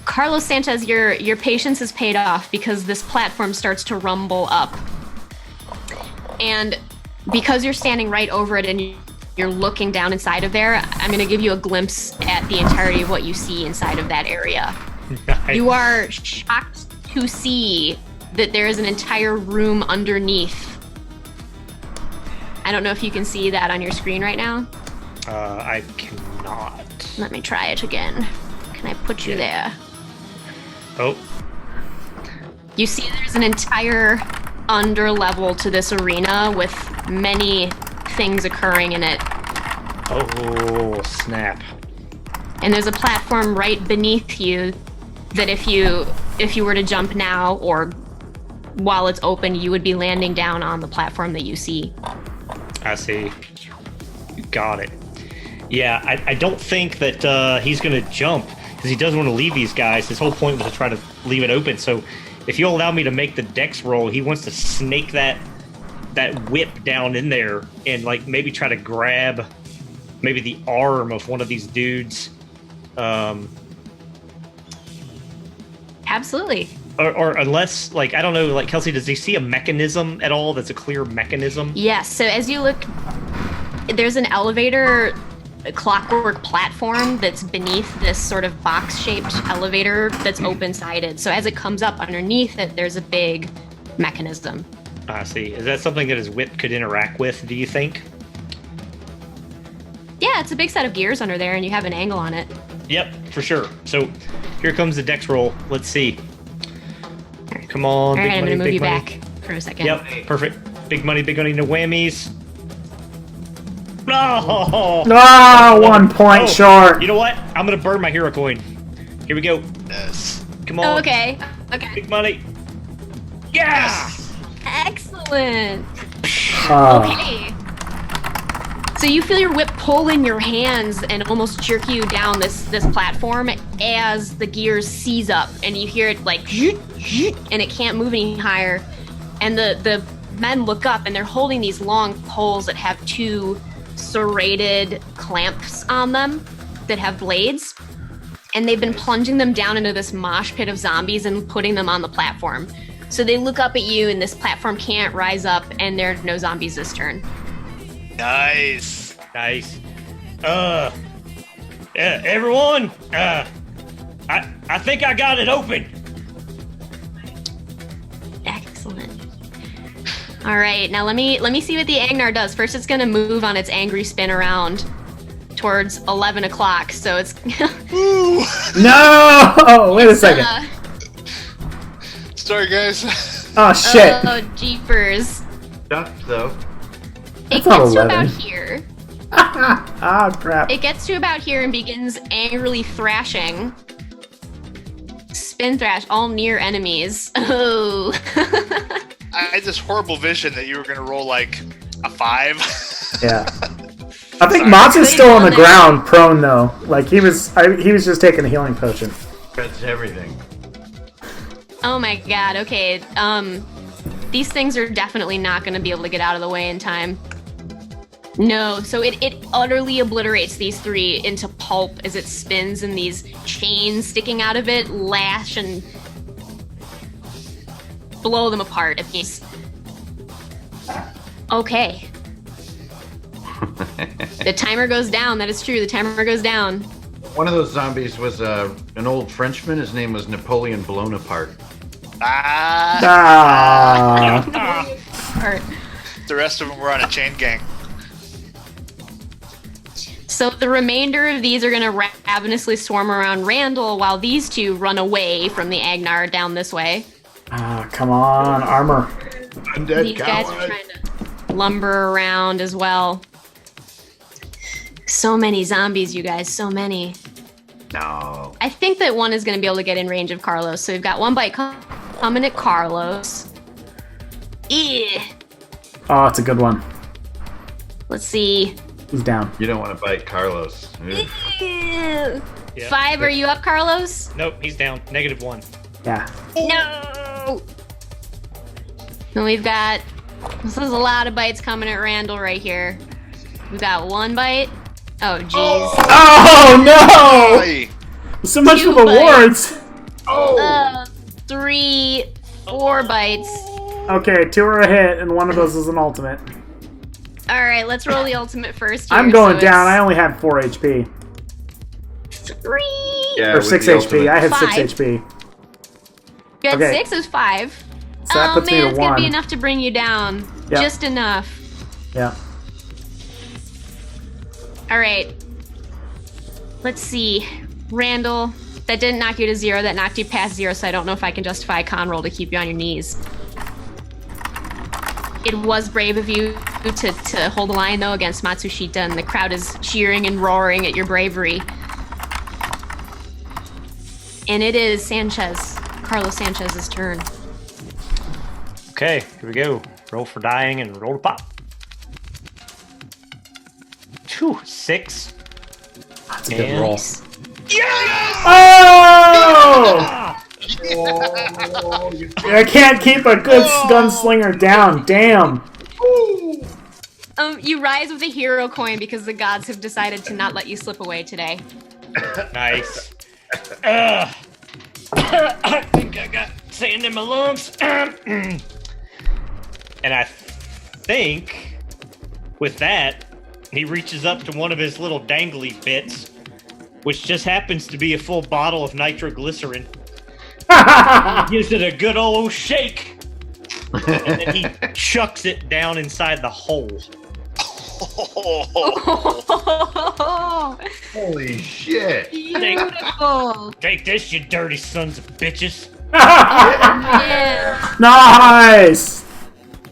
Carlos Sanchez, your patience is paid off because this platform starts to rumble up, and because you're standing right over it and you're looking down inside of there, I'm going to give you a glimpse at the entirety of what you see inside of that area. Nice. You are shocked to see that there is an entire room underneath. I don't know if you can see that on your screen right now. I cannot. Let me try it again. Can I put you there? Oh, You see there's an entire under level to this arena with many things occurring in it. oh, snap. And there's a platform right beneath you that if you were to jump now or while it's open, you would be landing down on the platform that you see. I see. Got it. Yeah, I don't think that he's going to jump because he doesn't want to leave these guys. His whole point was to try to leave it open. So if you'll allow me to make the dex roll, he wants to snake that whip down in there and like maybe try to grab maybe the arm of one of these dudes. Absolutely. Or unless, like, I don't know, like, Kelsey, does he see a mechanism at all that's a clear mechanism? Yes, so as you look, there's an elevator, a clockwork platform that's beneath this sort of box-shaped elevator that's open-sided. So as it comes up underneath it, there's a big mechanism. I see. Is that something that his whip could interact with, do you think? Yeah, it's a big set of gears under there, and you have an angle on it. Yep, for sure. So here comes the dex roll. Let's see. Come on, All right, big I'm money, going to move big you money. back for a second. Yep, perfect. Big money, no whammies. No! Ah, 1 point Oh, short. You know what? I'm going to burn my hero coin. Here we go. Yes. Come on. Oh, okay. Okay. Big money. Yeah! Excellent. Ah. Okay. So you feel your whip pull in your hands and almost jerk you down this platform as the gears seize up, and you hear it like zoot, zoot, and it can't move any higher. And the men look up and they're holding these long poles that have 2 serrated clamps on them that have blades, and they've been plunging them down into this mosh pit of zombies and putting them on the platform. So they look up at you, and this platform can't rise up, and there are no zombies this turn. Nice. Nice. Everyone, I think I got it open. Excellent. All right, now let me see what the Agnar does. First, it's going to move on its angry spin around towards 11 o'clock. So it's Ooh. No! Wait a second. Sorry, guys. Oh shit. Oh, jeepers! Ducked though. It That's not gets to 11. about here. Ah, crap. It gets to about here and begins angrily thrashing. Spin thrash all near enemies. Oh. I had this horrible vision that you were gonna roll like a 5. Yeah. I think Sorry. Mats is still on the Could've done ground, prone though. Like he was just taking a healing potion. That's everything. Oh my god, okay. These things are definitely not going to be able to get out of the way in time. No, so it utterly obliterates these 3 into pulp as it spins, and these chains sticking out of it lash and blow them apart at least. Okay. The timer goes down, that is true, the timer goes down. One of those zombies was an old Frenchman. His name was Napoleon Bonaparte. Ah. Ah. Or- The rest of them were on a chain gang. So the remainder of these are going to ravenously swarm around Randall while these 2 run away from the Agnar down this way. Ah, come on, armor. Undead These guys are trying to lumber around as well. So many zombies, you guys, so many. No. I think that one is going to be able to get in range of Carlos. So we've got one bite coming at Carlos. Yeah. Oh, it's a good one. Let's see. He's down. You don't want to bite Carlos. Ugh. Yeah. Yeah. 5, are you up, Carlos? Nope, he's down. -1. Yeah. No! And we've got... This is a lot of bites coming at Randall right here. We've got 1 bite. Oh, jeez. Oh no! Aye. So much for 2 the bites. wards. Oh! 3, 4 bites. Okay, 2 are a hit, and one of those is an ultimate. Alright, let's roll the ultimate first here. I'm going So down. it's I only have 4 HP. 3. Yeah, Or with 6 the HP. ultimate. I had 6 5. HP. You had Okay. 6 is 5. So that Oh puts me man, to it's gonna 1. be enough to bring you down. Yeah. Just enough. Yeah. Alright. Let's see. Randall, that didn't knock you to 0, that knocked you past 0, so I don't know if I can justify a con roll to keep you on your knees. It was brave of you to hold the line, though, against Matsushita, and the crowd is cheering and roaring at your bravery. And it is Carlos Sanchez's turn. Okay, here we go. Roll for dying and roll to pop. 2, 6. That's a good And- roll. Yes! Oh! Oh! I can't keep a good gunslinger down. Damn. You rise with a hero coin because the gods have decided to not let you slip away today. Nice. I think I got sand in my lungs. And I think with that, he reaches up to one of his little dangly bits, which just happens to be a full bottle of nitroglycerin. Gives it a good old shake. And then he chucks it down inside the hole. Holy shit. Beautiful. Take this, you dirty sons of bitches. Yeah. Nice.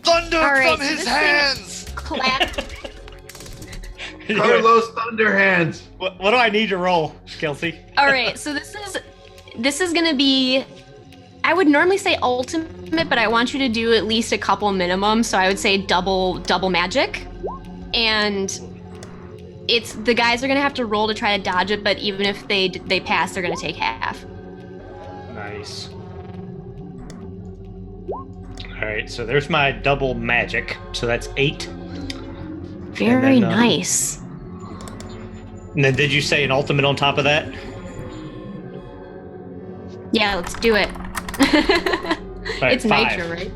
Thunder All right, from so his this hands! Clap. Carlos Thunderhands. What do I need to roll, Kelsey? All right, so this is gonna be. I would normally say ultimate, but I want you to do at least a couple minimum. So I would say double magic, and it's the guys are gonna have to roll to try to dodge it. But even if they pass, they're gonna take half. Nice. Alright, so there's my double magic. So that's 8. Very And then, nice. And then did you say an ultimate on top of that? Yeah, let's do it. Right, It's 5. nature, right?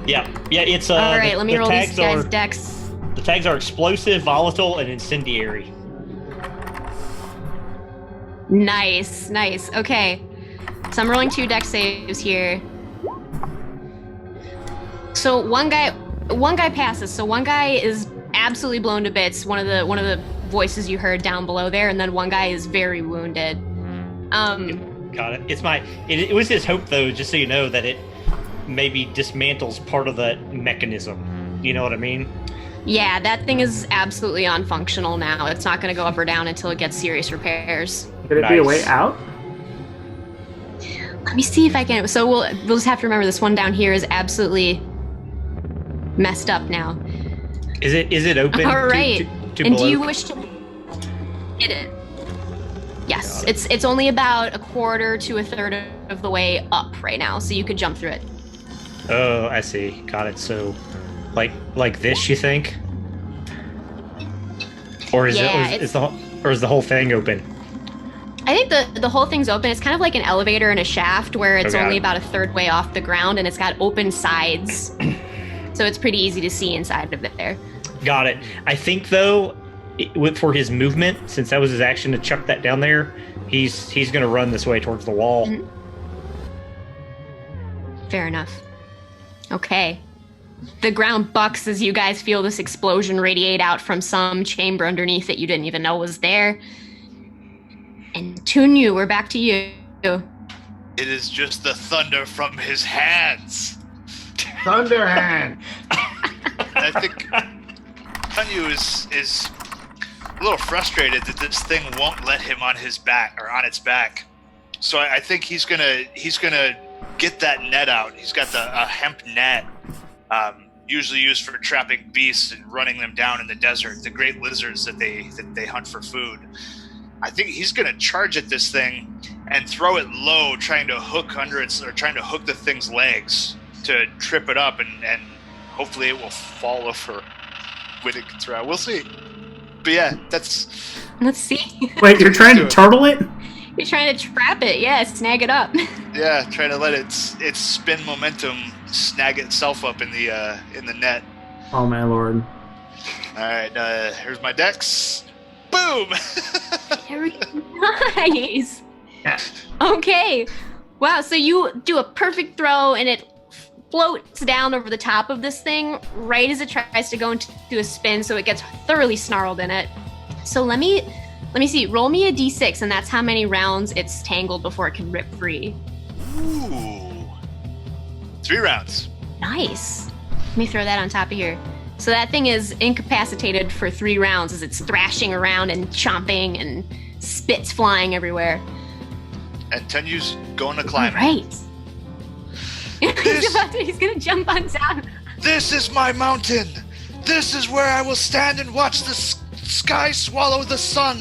Yeah, it's All right, let me roll these tags guys' are, decks. the tags are explosive, volatile, and incendiary. Nice. Okay. So I'm rolling 2 deck saves here. So one guy passes. So one guy is absolutely blown to bits. One of the voices you heard down below there, and then one guy is very wounded. Got it. It was his hope, though, just so you know, that it maybe dismantles part of the mechanism. You know what I mean? Yeah, that thing is absolutely unfunctional now. It's not going to go up or down until it gets serious repairs. Could it be a way Nice. out? Let me see if I can. So we'll just have to remember this one down here is absolutely messed up now. Is it open? All right. To And do below? you wish to hit it? Yes, it's only about a quarter to a third of the way up right now, so you could jump through it. Oh, I see. Got it. So, like this, you think? Or is Yeah, is the whole thing open? I think the whole thing's open. It's kind of like an elevator and a shaft where it's Okay. only about a third way off the ground, and it's got open sides, so it's pretty easy to see inside of it there. Got it. I think though, for his movement, since that was his action to chuck that down there, he's going to run this way towards the wall. Mhm. Fair enough. Okay. The ground bucks as you guys feel this explosion radiate out from some chamber underneath that you didn't even know was there. And Tunyu, we're back to you. It is just the thunder from his hands. Thunderhand. I think Kanyu is little frustrated that this thing won't let him on his back or on its back. So I think he's gonna get that net out. He's got a hemp net, usually used for trapping beasts and running them down in the desert. The great lizards that they hunt for food. I think he's gonna charge at this thing and throw it low, trying to hook the thing's legs to trip it up, and hopefully it will fall over when it gets around. We'll see. But yeah, that's. Let's see. Wait, you're trying to turtle it? You're trying to trap it, yeah, snag it up. Yeah, trying to let its spin momentum snag itself up in the net. Oh my lord! All right, here's my dex. Boom! Very nice. Okay. Wow. So you do a perfect throw, and it floats down over the top of this thing right as it tries to go into a spin. So it gets thoroughly snarled in it. So let me see. Roll me a d6, and that's how many rounds it's tangled before it can rip free. Ooh. 3 rounds. Nice. Let me throw that on top of here. So that thing is incapacitated for 3 rounds as it's thrashing around and chomping and spits flying everywhere. And Tenyu's going to climb. Right. He's gonna jump on down. This is my mountain. This is where I will stand and watch the sky swallow the sun.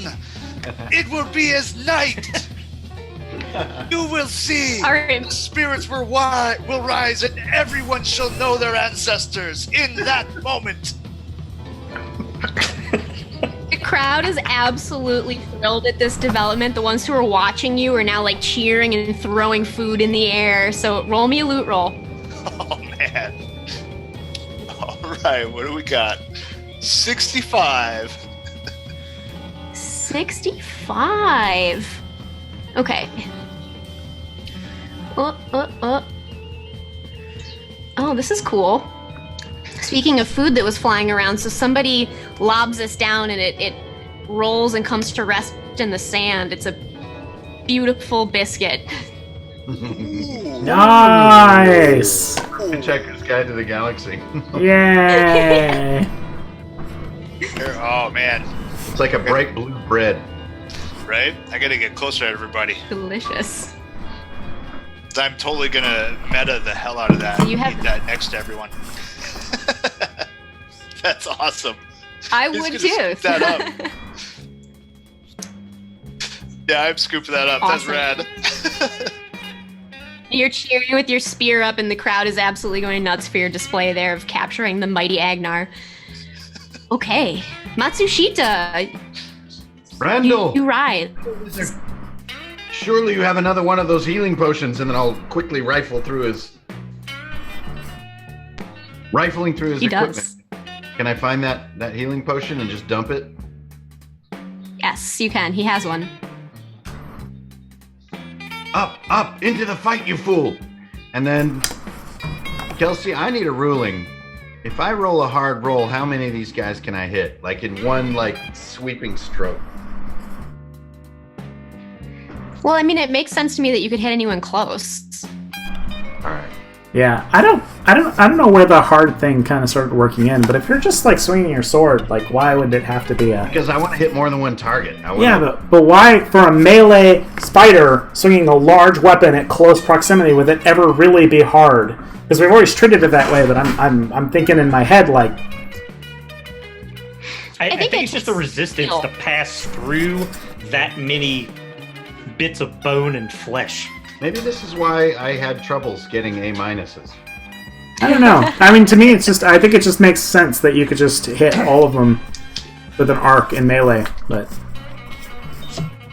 It will be as night. You will see. All right. The spirits will rise, and everyone shall know their ancestors in that moment. The crowd is absolutely thrilled at this development. The ones who are watching you are now like cheering and throwing food in the air. So roll me a loot roll. Oh man. All right, what do we got? 65. 65. Okay. Oh, this is cool. Speaking of food that was flying around, so somebody lobs this down and it rolls and comes to rest in the sand. It's a beautiful biscuit. Nice! Hitchhiker's Guide to the Galaxy. Yay! Oh man. It's like a bright blue bread. Right? I gotta get closer to everybody. Delicious. I'm totally gonna meta the hell out of that. You have- Eat that next to everyone. That's awesome. I He's would gonna too. scoop that up. Yeah, I'm scooping that up. Awesome. That's rad. You're cheering with your spear up, and the crowd is absolutely going nuts for your display there of capturing the mighty Agnar. Okay, Matsushita, Randall! you rise. Surely you have another one of those healing potions, and then I'll quickly rifling through his He equipment. does. Can I find that healing potion and just dump it? Yes, you can. He has one. Up, into the fight, you fool! And then, Kelsey, I need a ruling. If I roll a hard roll, how many of these guys can I hit? Like in one, sweeping stroke? Well, I mean, it makes sense to me that you could hit anyone close. All right. Yeah, I don't know where the hard thing kind of started working in, but if you're just swinging your sword, why would it have to be a? Because I want to hit more than one target. Yeah, but why for a melee spider swinging a large weapon at close proximity would it ever really be hard? Because we've always treated it that way, but I'm thinking in my head I think it's just the resistance to pass through that many bits of bone and flesh. Maybe this is why I had troubles getting A minuses. I don't know. I mean, to me, I think it just makes sense that you could just hit all of them with an arc in melee, but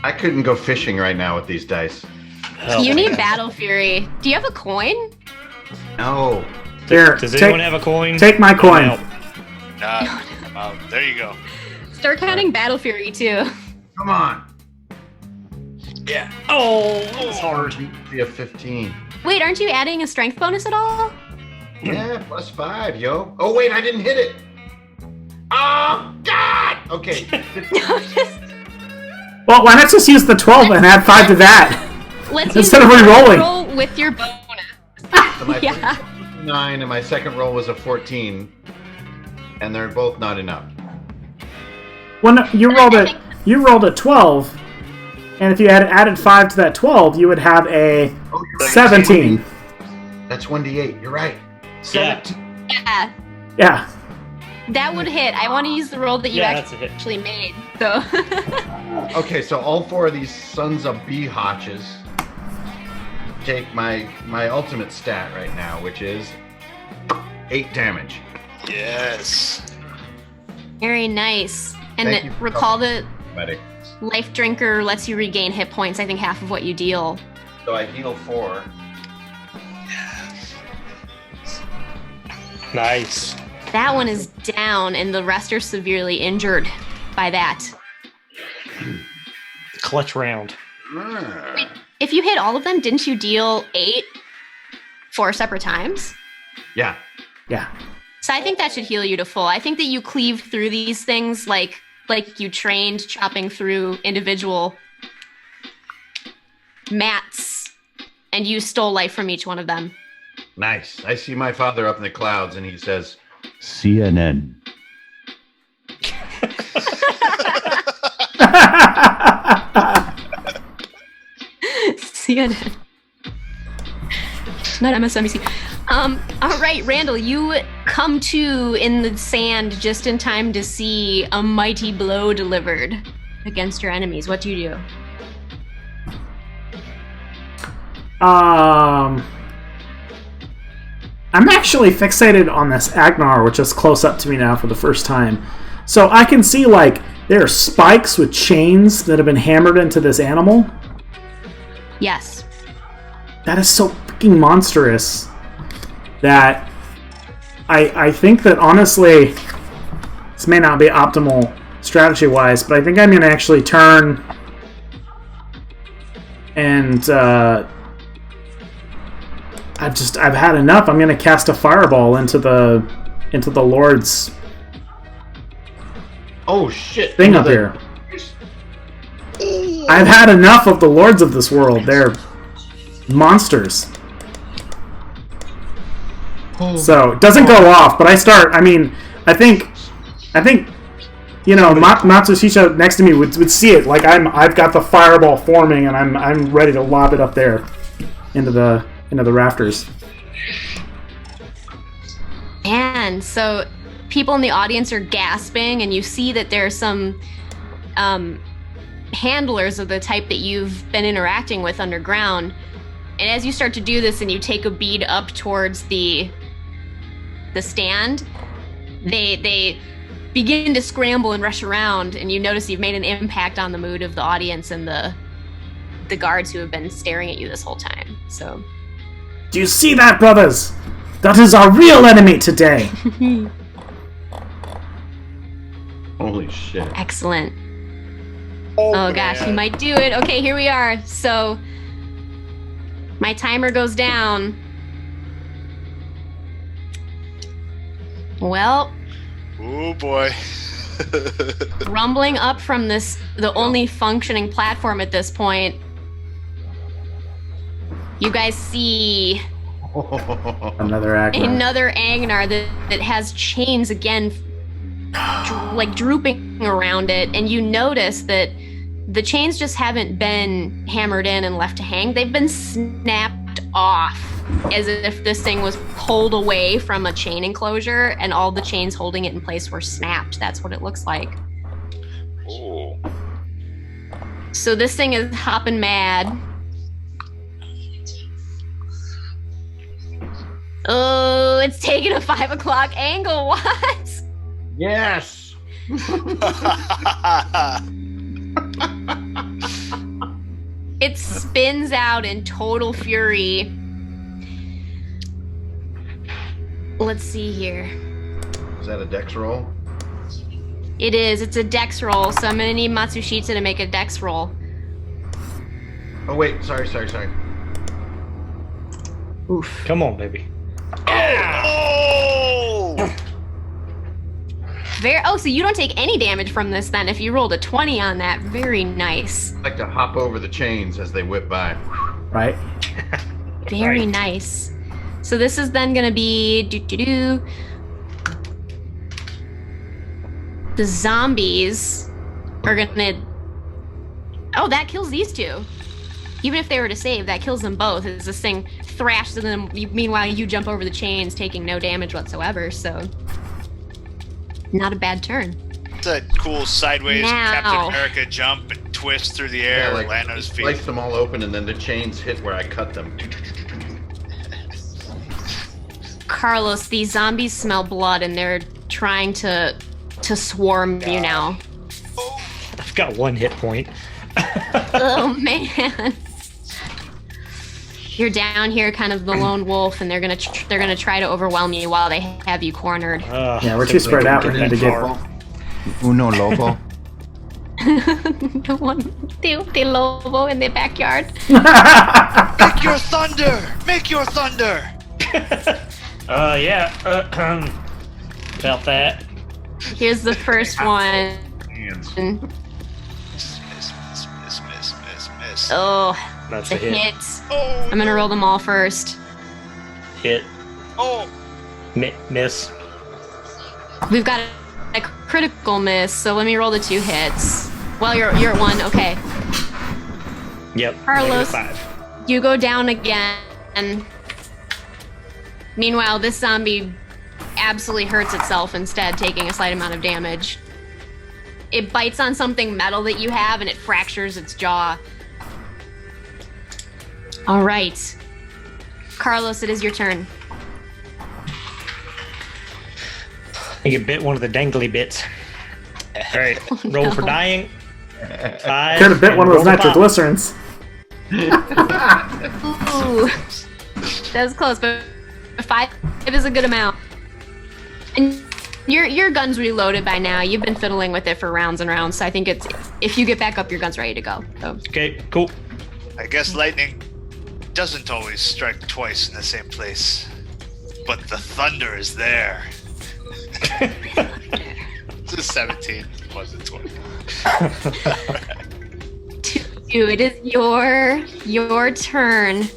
I couldn't go fishing right now with these dice. You need Battle Fury. Do you have a coin? No. here. Does anyone have a coin? Take my coin. Nah. There you go. Start counting Battle Fury too. Come on. Yeah. Oh, that was hard. Be a 15. Wait, aren't you adding a strength bonus at all? Yeah, +5, yo. Oh, wait, I didn't hit it. Oh, God! Okay. Well, why not just use the 12 and add 5 to that? Let's Instead use of the re-rolling. roll with your bonus. So my Yeah. first roll was a 9 and my second roll was a 14. And they're both not enough. Well, no, you rolled a 12, and if you had added 5 to that 12, you would have a 17. That's 1d8. You're right. 17. Yeah. Yeah. That would hit. I want to use the roll that you that's a hit. actually made. So. Okay, so all 4 of these sons of bee-hotches take my ultimate stat right now, which is 8 damage. Yes. Very nice. And Thank you. recall that Medic. Life Drinker lets you regain hit points, I think half of what you deal. So I heal 4. Nice. That one is down, and the rest are severely injured by that. Clutch round. Wait, if you hit all of them, didn't you deal 8 4 separate times? Yeah. Yeah. So I think that should heal you to full. I think that you cleave through these things like you trained, chopping through individual mats, and you stole life from each one of them. Nice. I see my father up in the clouds, and he says, CNN. CNN. Not MSNBC. All right, Randall, you come to in the sand just in time to see a mighty blow delivered against your enemies. What do you do? I'm actually fixated on this Agnar, which is close up to me now for the first time. So I can see, like, there are spikes with chains that have been hammered into this animal. Yes. That is so freaking monstrous that I think that, honestly, this may not be optimal strategy-wise, but I think I'm going to actually turn and I've had enough. I'm going to cast a fireball into the Lord's "Oh shit!" thing up here. I've had enough of the lords of this world. They're monsters. So it doesn't go off, but I start. I mean, I think, you know, Matsushisha next to me would see it. Like I've got the fireball forming, and I'm ready to lob it up there into the rafters. And so people in the audience are gasping, and you see that there are some handlers of the type that you've been interacting with underground. And as you start to do this and you take a bead up towards the stand, they begin to scramble and rush around, and you notice you've made an impact on the mood of the audience and the guards who have been staring at you this whole time. So, do you see that, brothers? That is our real enemy today. Holy shit. Excellent. Oh gosh, you might do it. Okay, here we are. So my timer goes down. Well, Oh boy. rumbling up from the only functioning platform at this point, you guys see Another Agnar that has chains again, like drooping around it, and you notice that the chains just haven't been hammered in and left to hang. They've been snapped off, as if this thing was pulled away from a chain enclosure, and all the chains holding it in place were snapped. That's what it looks like. Oh. So this thing is hopping mad. Oh, it's taking a 5 o'clock angle. What? Yes. It spins out in total fury. Let's see here. Is that a dex roll? It is. It's a dex roll, so I'm going to need Matsushita to make a dex roll. Oh wait, sorry. Oof. Come on, baby. Oh! So you don't take any damage from this then if you rolled a 20 on that. Very nice. I like to hop over the chains as they whip by. right? Very Right. nice. So this is then going to be the zombies are gonna... Oh, that kills these two. Even if they were to save, that kills them both. As this thing thrashes them. Meanwhile, you jump over the chains, taking no damage whatsoever, so... Not a bad turn. It's a cool sideways Now. Captain America jump and twist through the air, land on his feet. Slice them all open, and then the chains hit where I cut them. Carlos, these zombies smell blood, and they're trying to swarm you now. I've got 1 hit point. Oh, man. You're down here, kind of the lone wolf, and they're gonna try to overwhelm you while they have you cornered. Yeah, we're too spread out. We need to get... Uno Lobo. The one, the Lobo in the backyard. Make your thunder! Make your thunder! Yeah. About that. Here's the first one. Hands. Miss. Oh, That's the a hit. hit. Oh, I'm gonna roll them all first. Hit. oh. Miss. We've got a critical miss, so let me roll the 2 hits. Well, you're at 1. Okay, Yep. Carlos. -5. you go down again. Meanwhile, this zombie absolutely hurts itself instead, taking a slight amount of damage. It bites on something metal that you have, and it fractures its jaw. All right, Carlos, it is your turn. I get bit one of the dangly bits. All right. Roll for dying. 5. Could have bit and one of those roll to pop. nitroglycerins. Ooh, that was close, but 5 is a good amount. And your gun's reloaded by now. You've been fiddling with it for rounds and rounds, so I think it's if you get back up, your gun's ready to go. So. Okay, cool. I guess lightning doesn't always strike twice in the same place, but the thunder is there. This is 17, wasn't 20. It is your turn.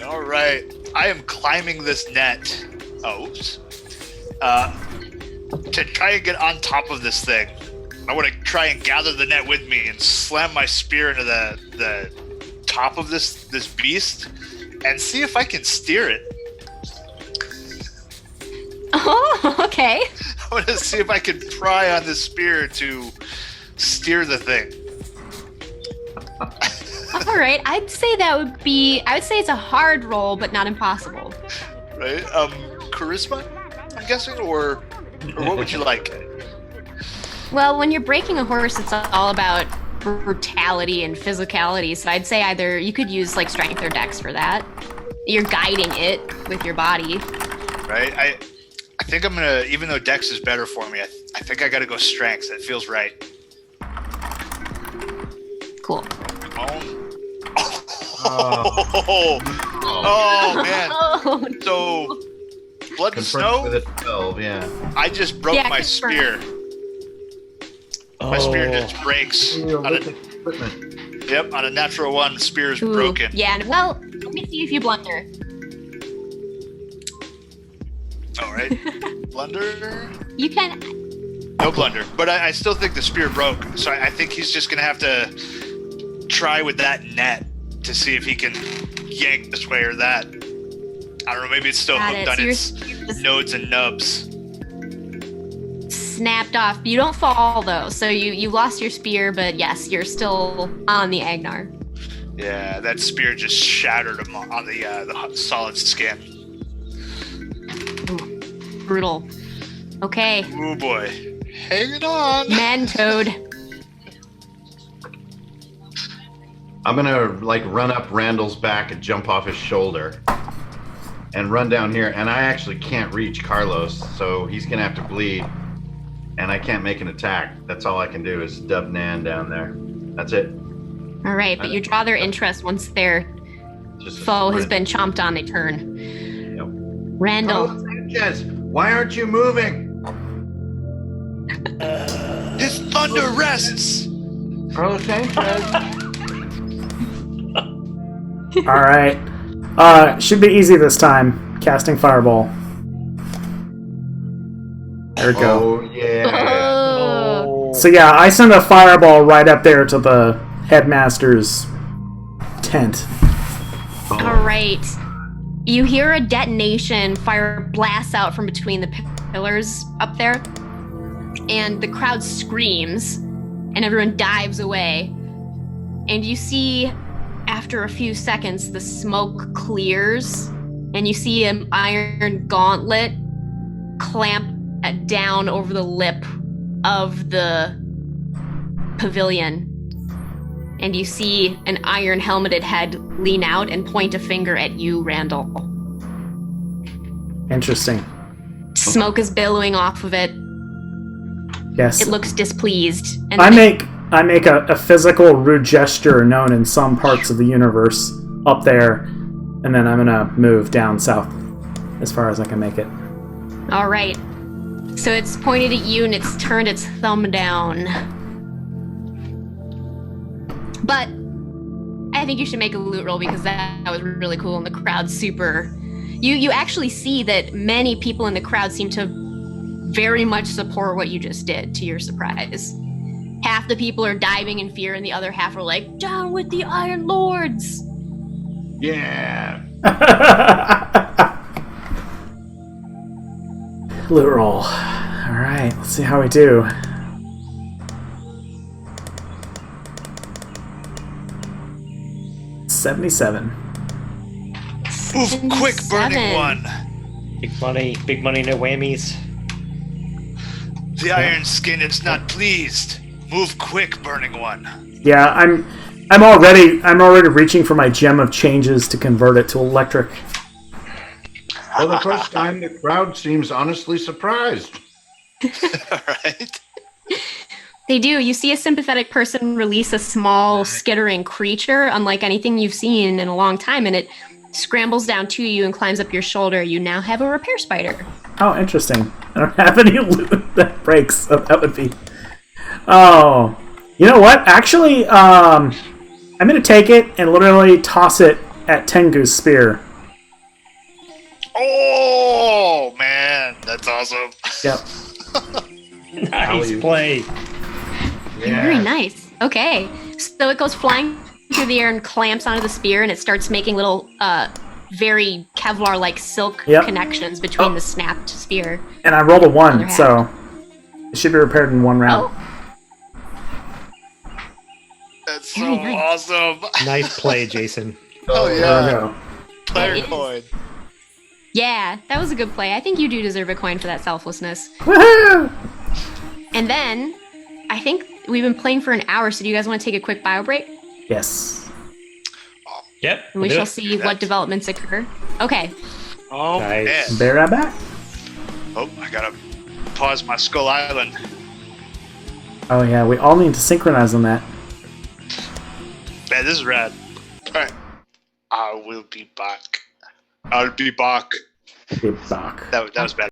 All right, I am climbing this net. Oh, oops. To try and get on top of this thing. I want to try and gather the net with me and slam my spear into the top of this beast and see if I can steer it. Oh, okay. I want to see if I can pry on this spear to steer the thing. All right. I'd say it's a hard roll, but not impossible. Right? Charisma, I'm guessing, or what would you like? Well, when you're breaking a horse, it's all about brutality and physicality. So I'd say either you could use like strength or dex for that. You're guiding it with your body. Right? I think I'm gonna, even though dex is better for me, I think I gotta go strength. That feels right. Cool. Oh man. Oh, So blood and Confirmed snow? with a 12, yeah. I just broke Yeah, my confirmed. spear. My spear just breaks. On a, Equipment. yep, on a natural 1, the spear is Ooh, broken. Yeah. Well, let me see if you blunder. All right. Blunder? You can. No blunder. But I still think the spear broke. So I think he's just going to have to try with that net to see if he can yank this way or that. I don't know. Maybe it's still Got hooked it. on So its you're just nodes and nubs. snapped off. You don't fall though, so you lost your spear, but yes, you're still on the Agnar. Yeah, that spear just shattered him on the solid skin. Ooh, brutal. Okay, Oh boy. Hanging on. man toad. I'm gonna like run up Randall's back and jump off his shoulder and run down here, and I actually can't reach Carlos, so he's gonna have to bleed, and I can't make an attack. That's all I can do is dub Nan down there. That's it. All right, but you draw their interest once their Just a foe has sprint. been chomped on. They turn. Yep. Randall. Carlos Sanchez, why aren't you moving? His thunder rests. Carlos Sanchez. All right. Should be easy this time. Casting Fireball. There we go. Oh yeah. Oh, So yeah, I send a fireball right up there to the headmaster's tent. All right. You hear a detonation, fire blasts out from between the pillars up there, and the crowd screams, and everyone dives away. And you see, after a few seconds, the smoke clears, and you see an iron gauntlet clamp down over the lip of the pavilion. And you see an iron helmeted head lean out and point a finger at you, Randall. Interesting. Smoke is billowing off of it. Yes. It looks displeased. And I make a physical rude gesture known in some parts of the universe up there, and then I'm gonna move down south as far as I can make it. All right. So it's pointed at you and it's turned its thumb down. But I think you should make a loot roll because that was really cool and the crowd's super. You actually see that many people in the crowd seem to very much support what you just did, to your surprise. Half the people are diving in fear and the other half are like, down with the Iron Lords! Yeah. Loot roll. Alright, let's see how we do. $77. Move quick, burning 77. one. Big money, no whammies. The Iron Skin is not pleased. Move quick, burning one. Yeah, I'm already reaching for my gem of changes to convert it to electric. For the first time, the crowd seems honestly surprised. Alright. They do. You see a sympathetic person release a small skittering creature, unlike anything you've seen in a long time, and it scrambles down to you and climbs up your shoulder. You now have a repair spider. Oh, interesting. I don't have any loot that breaks, so that would be... Oh. You know what? Actually, I'm going to take it and literally toss it at Tengu's spear. Oh, man. That's awesome. Yep. Nice play. Yeah. Very nice. Okay. So it goes flying through the air and clamps onto the spear, and it starts making little, very Kevlar-like silk Yep. connections between the snapped spear. And I rolled a 1, Other half. so it should be repaired in 1 round. Oh, That's so Very nice. awesome. Nice play, Jason. Oh, There we yeah. go. Player It is. coin. yeah, that was a good play. I think you do deserve a coin for that selflessness. Woohoo! And then, I think we've been playing for an hour, so do you guys want to take a quick bio break? Yes. Yep. And we we'll do shall it. see what developments occur. Okay. Oh, Nice. man. Bear right back. Oh, I gotta pause my Skull Island. Oh yeah, we all need to synchronize on that. Man, this is rad. Alright. I will be back. I'll be back. Good back. That was bad.